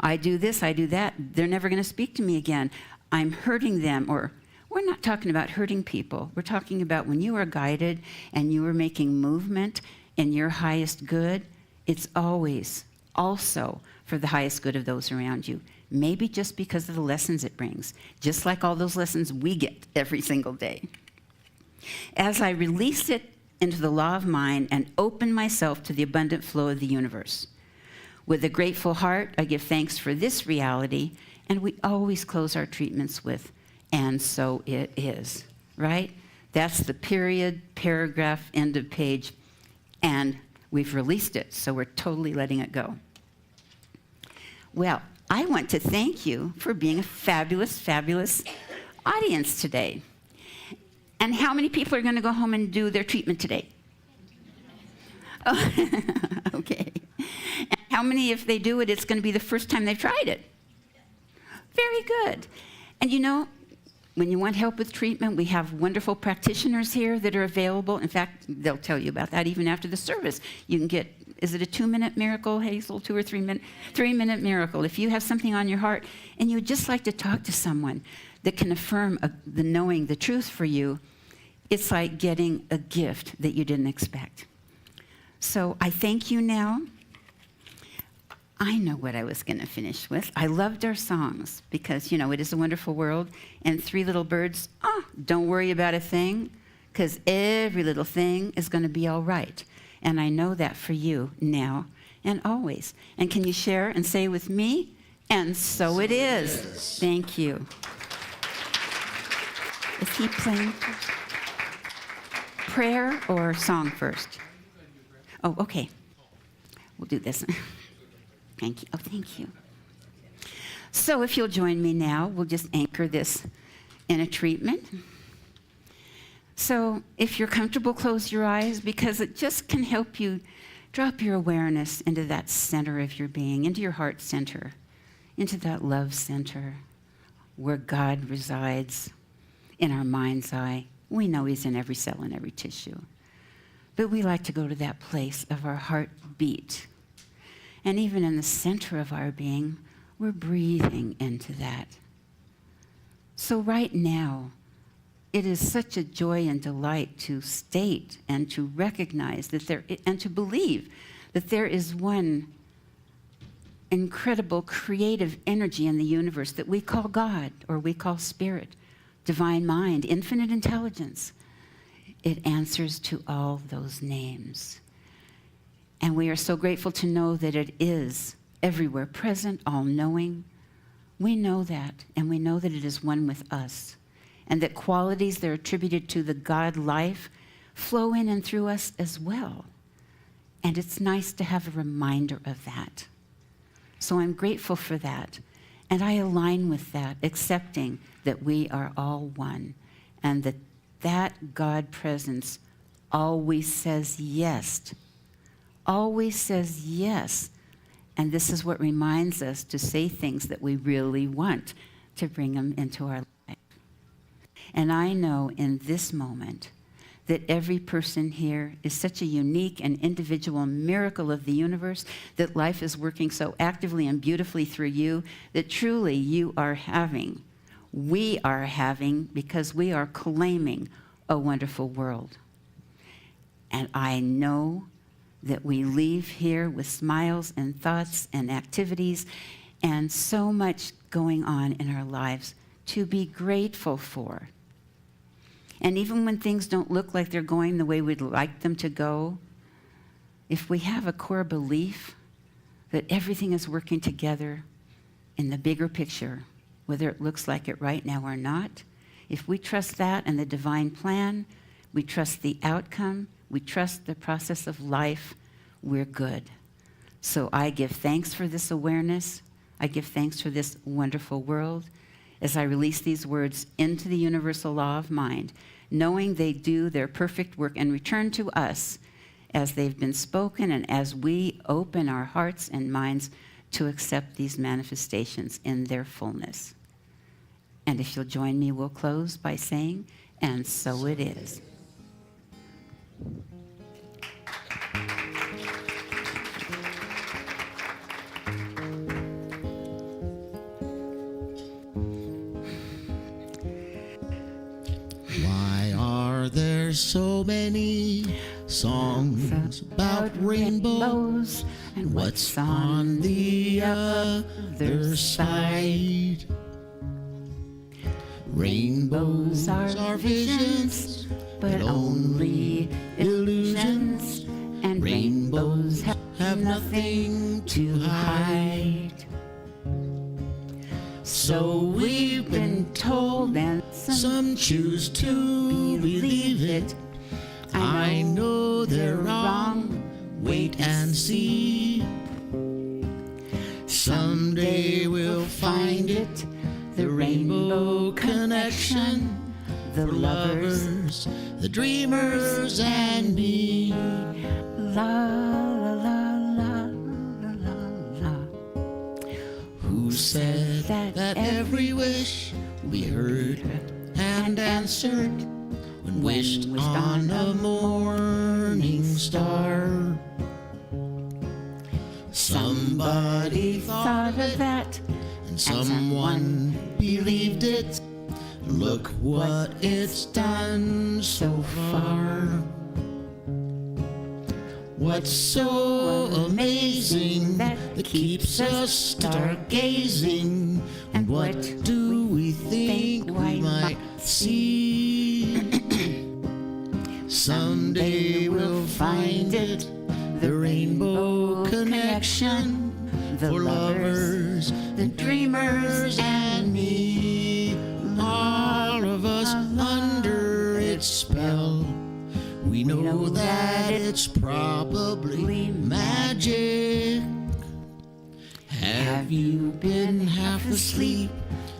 I do this, I do that, they're never going to speak to me again. I'm hurting them. Or we're not talking about hurting people. We're talking about when you are guided and you are making movement in your highest good, it's always also for the highest good of those around you. Maybe just because of the lessons it brings, just like all those lessons we get every single day. As I release it into the law of mind and open myself to the abundant flow of the universe. With a grateful heart, I give thanks for this reality, and we always close our treatments with, and so it is, right? That's the period, paragraph, end of page, and we've released it, so we're totally letting it go. Well, I want to thank you for being a fabulous, fabulous audience today. And how many people are going to go home and do their treatment today? Oh, okay. And how many, if they do it, it's going to be the first time they've tried it? Very good. And you know, when you want help with treatment, we have wonderful practitioners here that are available. In fact, they'll tell you about that even after the service. You can get, is it a 2-minute miracle, Hazel? 2 or 3 minute, 3-minute miracle. If you have something on your heart and you would just like to talk to someone that can affirm the knowing the truth for you, it's like getting a gift that you didn't expect. So I thank you now. I know what I was going to finish with. I loved our songs because, you know, it is a wonderful world. And 3 little birds, don't worry about a thing because every little thing is going to be all right. And I know that for you now and always. And can you share and say with me, and so it is. Thank you. Is he playing? Prayer or song first? Oh, okay. We'll do this. Thank you. Oh, thank you. So if you'll join me now, we'll just anchor this in a treatment. So if you're comfortable, close your eyes because it just can help you drop your awareness into that center of your being, into your heart center, into that love center where God resides in our mind's eye. We know he's in every cell and every tissue. But we like to go to that place of our heartbeat. And even in the center of our being, we're breathing into that. So right now, it is such a joy and delight to state and to recognize that and to believe that there is one incredible creative energy in the universe that we call God or we call spirit, divine mind, infinite intelligence. It answers to all those names. And we are so grateful to know that it is everywhere present, all-knowing. We know that, and we know that it is one with us, and that qualities that are attributed to the God life flow in and through us as well. And it's nice to have a reminder of that. So I'm grateful for that, and I align with that, accepting that we are all one, and that God presence always says yes. Always says yes. And this is what reminds us to say things that we really want, to bring them into our life. And I know in this moment that every person here is such a unique and individual miracle of the universe, that life is working so actively and beautifully through you, that truly we are having, because we are claiming a wonderful world. And I know that we leave here with smiles and thoughts and activities and so much going on in our lives to be grateful for. And even when things don't look like they're going the way we'd like them to go, if we have a core belief that everything is working together in the bigger picture, whether it looks like it right now or not, if we trust that and the divine plan, we trust the outcome, we trust the process of life, we're good. So I give thanks for this awareness. I give thanks for this wonderful world as I release these words into the universal law of mind, knowing they do their perfect work and return to us as they've been spoken and as we open our hearts and minds to accept these manifestations in their fullness. And if you'll join me, we'll close by saying, and so it is. Why are there so many songs about rainbows? And what's on the other side? Rainbows are visions, but only illusions. And rainbows have nothing to hide. So we've been told, and some choose to believe it. I know they're wrong, wait and see. Someday we'll find it, the rainbow connection, the lovers, the dreamers, and me. La, la, la, la, la, la. Who said that every wish we heard and answered when wished on a morning star? Somebody thought of that, and someone believed it. Look what it's done so far. What's so amazing that keeps us stargazing? And what do we think we might see? Someday we'll find it, the rainbow connection, the lovers, the dreamers, and me. All of us under its spell. We know that it's probably magic. Have you been half asleep?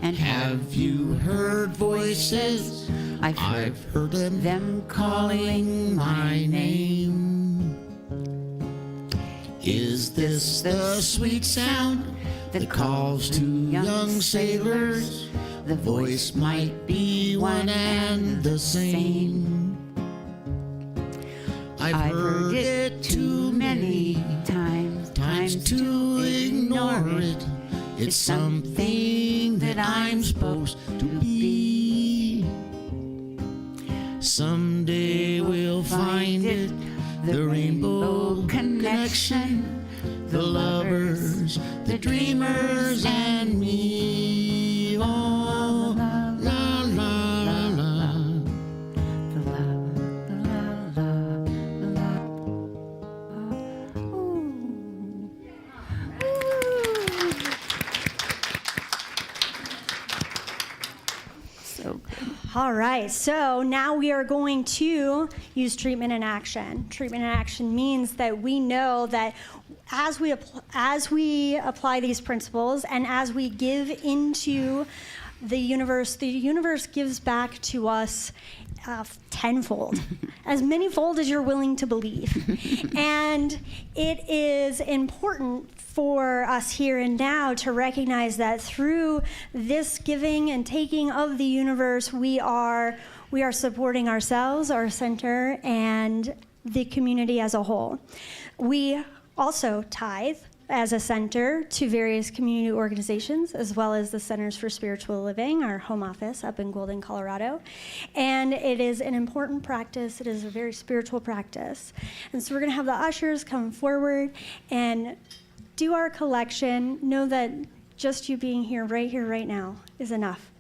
And have you heard voices? I've heard them calling my name. Is this the sweet sound that calls to young sailors? The voice might be one and the same. I've heard it too many times to ignore it. It's something that I'm supposed to be. Someday we'll find it, the rainbow connection, the lovers, the dreamers, and me. Oh, la la la la. So good. All right, so now we are going to use treatment in action. Treatment in action means that we know that as we apply these principles and as we give into the universe gives back to us tenfold, as many-fold as you're willing to believe. And it is important for us here and now to recognize that through this giving and taking of the universe, we are supporting ourselves, our center, and the community as a whole. We also tithe as a center to various community organizations, as well as the Centers for Spiritual Living, our home office up in Golden, Colorado. And it is an important practice. It is a very spiritual practice. And so we're going to have the ushers come forward and do our collection. Know that just you being here, right now, is enough.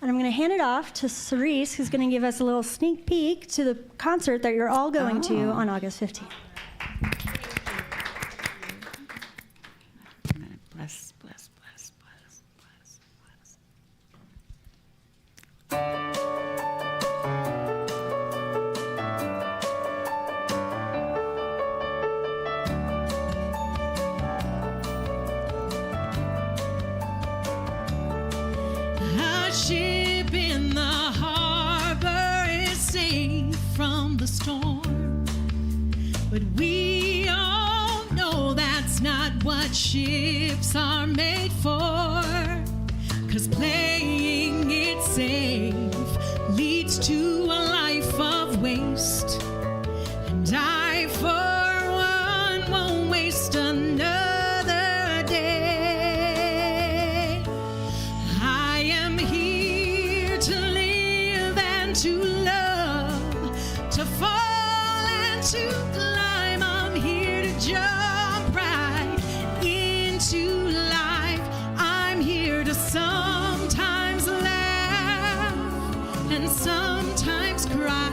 And I'm going to hand it off to Cerise, who's going to give us a little sneak peek to the concert that you're all going to on August 15th. Bless, bless, bless, bless, bless, bless. the storm. But we all know that's not what ships are made for. 'Cause playing it safe leads to a life of waste. And I, for one, won't waste another day. I am here to live and to love, to fall and to climb. I'm here to jump right into life. I'm here to sometimes laugh and sometimes cry,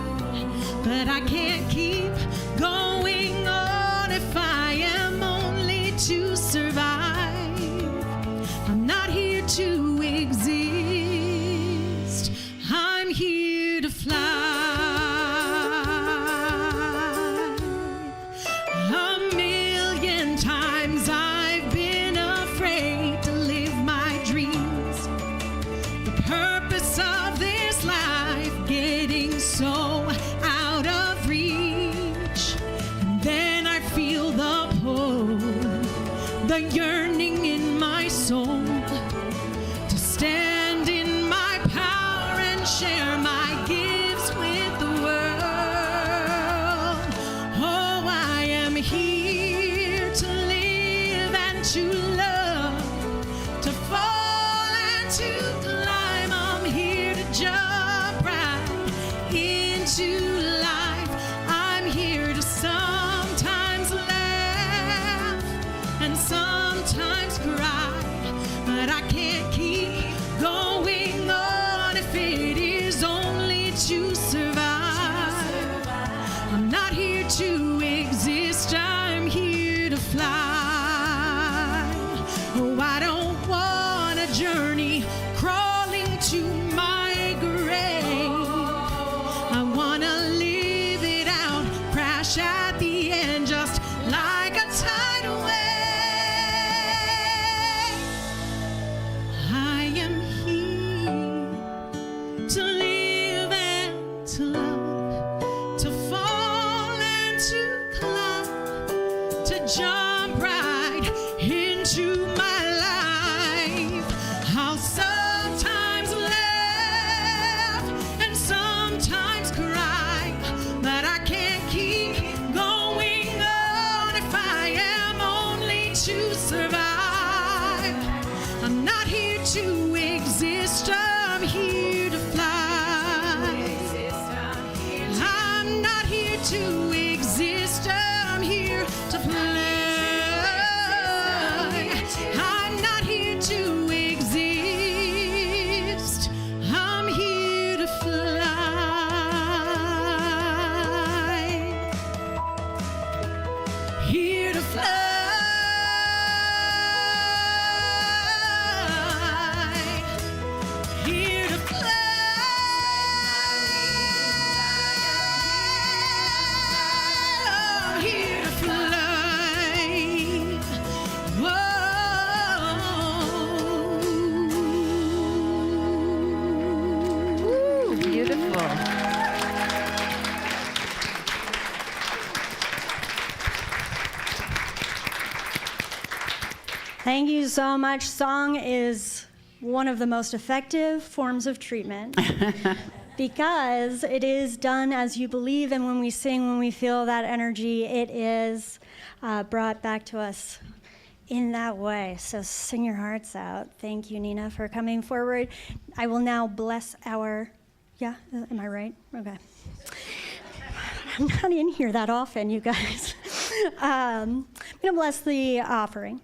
but I can't keep going on if I am only to survive. I'm not here to exist, I'm here to fly. A million times I've been afraid to live my dreams. The purpose of this life getting so out of reach. And then I feel the pull, the yearning in my soul to stand in my power and share my gifts with the world. Oh, I am here to live and to love, to fall and to climb. I'm here to jump right into life. I'm here to sometimes laugh and sometimes cry, but I can't keep going on if it is only to survive. I'm not here to exist, I'm here to fly. Oh, I don't want a journey crawling to my grave. I wanna live it out, crash at the end just like a tidal wave. I am here to live and to love, to fall and to climb, to jump right into my life. I'll sometimes laugh and sometimes cry, but I can't keep going on if I am only to survive. I'm not here to exist, I'm here to fly. I'm not here to exist, I'm here to fly. I'm not here to exist, I'm here to fly. Here to fly. Here to fly. Here to fly. Whoa. Beautiful. Thank you so much. Song is one of the most effective forms of treatment because it is done as you believe, and when we sing, when we feel that energy, it is brought back to us in that way. So sing your hearts out. Thank you, Nina, for coming forward. I will now bless our, yeah, am I right? Okay. I'm not in here that often, you guys. I'm going to bless the offering.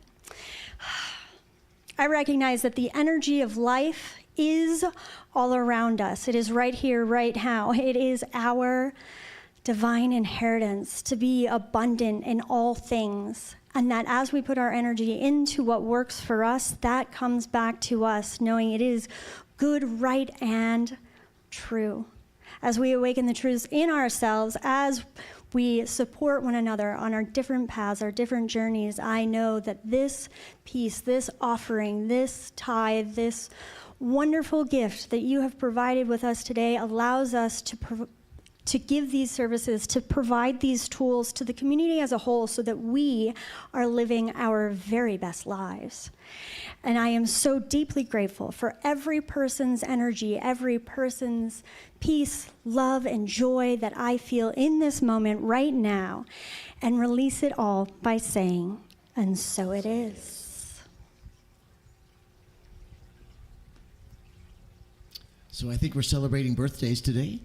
I recognize that the energy of life is all around us. It is right here, right now. It is our divine inheritance to be abundant in all things. And that as we put our energy into what works for us, that comes back to us, knowing it is good, right, and true. As we awaken the truths in ourselves, as we support one another on our different paths, our different journeys, I know that this peace, this offering, this tithe, this wonderful gift that you have provided with us today allows us to give these services, to provide these tools to the community as a whole so that we are living our very best lives. And I am so deeply grateful for every person's energy, every person's peace, love, and joy that I feel in this moment right now, and release it all by saying, and so it is. So I think we're celebrating birthdays today.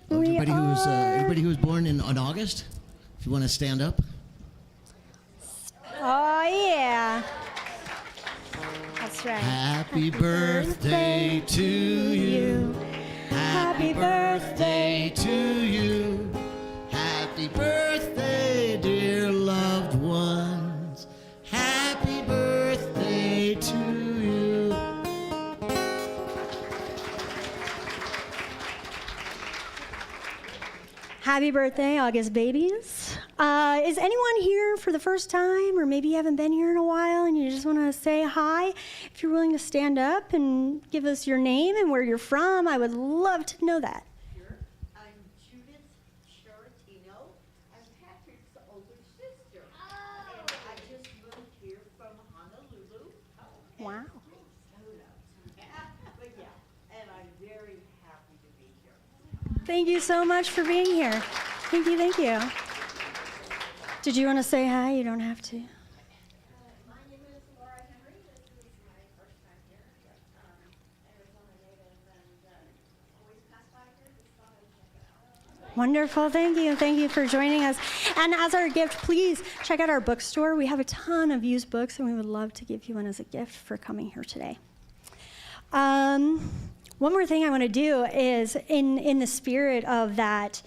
Everybody who was born in August, if you want to stand up. Oh, yeah. That's right. Happy birthday to you. Happy birthday to you. Happy birthday, dear loved ones. Happy birthday to you. Happy birthday, August babies. Is anyone here for the first time, or maybe you haven't been here in a while and you just want to say hi? If you're willing to stand up and give us your name and where you're from, I would love to know that. Sure. I'm Judith Sharatino. I'm Patrick's older sister. And I just moved here from Honolulu. Wow. But yeah, and I'm very happy to be here. Thank you so much for being here. Thank you, thank you. Did you want to say hi? You don't have to. My name is Laura Henry. This is my first time here. Arizona native and always pass by here. Just thought I'd check it out. Wonderful, thank you. Thank you for joining us. And as our gift, please check out our bookstore. We have a ton of used books, and we would love to give you one as a gift for coming here today. One more thing I want to do is, in the spirit of that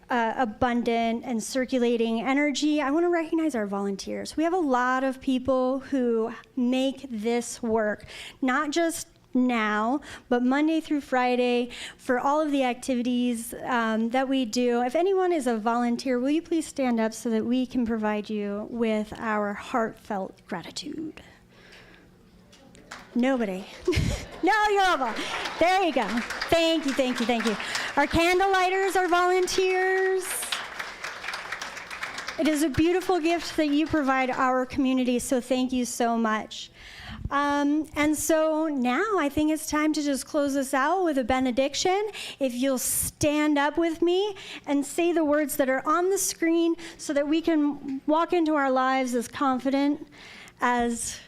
abundant and circulating energy, I want to recognize our volunteers. We have a lot of people who make this work, not just now, but Monday through Friday for all of the activities that we do. If anyone is a volunteer, will you please stand up so that we can provide you with our heartfelt gratitude? Nobody. No, you're all. There you go. Thank you, thank you, thank you. Our candle lighters are volunteers. It is a beautiful gift that you provide our community, so thank you so much. And so now I think it's time to just close this out with a benediction. If you'll stand up with me and say the words that are on the screen so that we can walk into our lives as confident as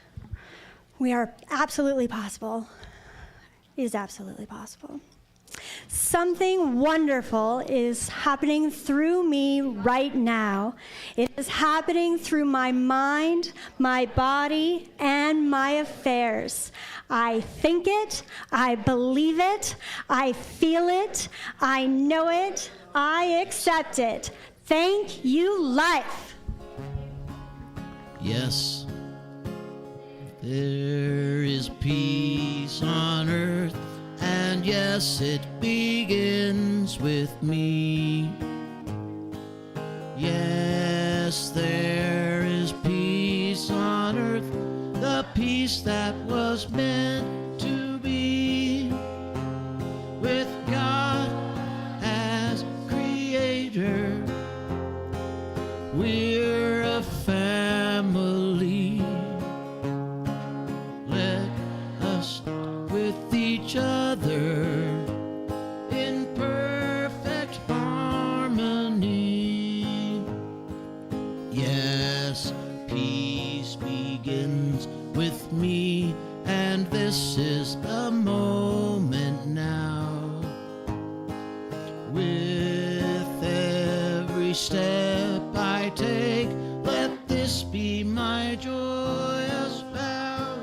we are absolutely possible. It is absolutely possible. Something wonderful is happening through me right now. It is happening through my mind, my body, and my affairs. I think it, I believe it, I feel it, I know it, I accept it. Thank you, life. Yes, there is peace on earth, and yes, it begins with me. Yes, there is peace on earth, the peace that was meant to be, with God as creator. We're a family. Let us with each other in perfect harmony. Yes, peace begins with me, and this is the moment now. With every step I take, let this be my joyous vow,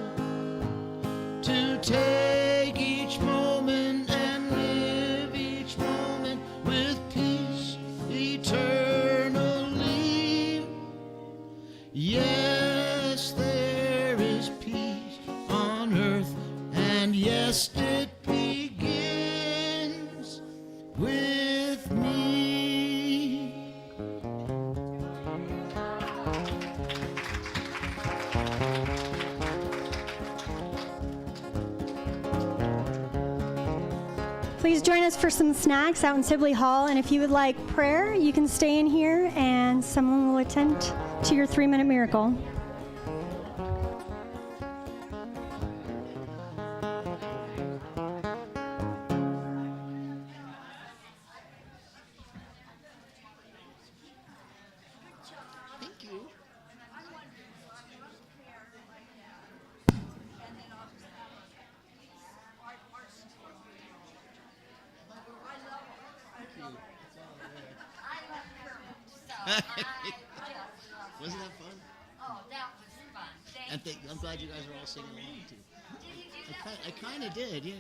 to take each moment and live each moment with peace eternally. Yes, there is peace on earth, and yes, it begins with me. Please join us for some snacks out in Sibley Hall. And if you would like prayer, you can stay in here and someone will attend to your 3-minute miracle. Thank you. Wasn't that fun? Oh, that was fun. Thank I'm glad you guys are all singing along too. I kind of did, yeah.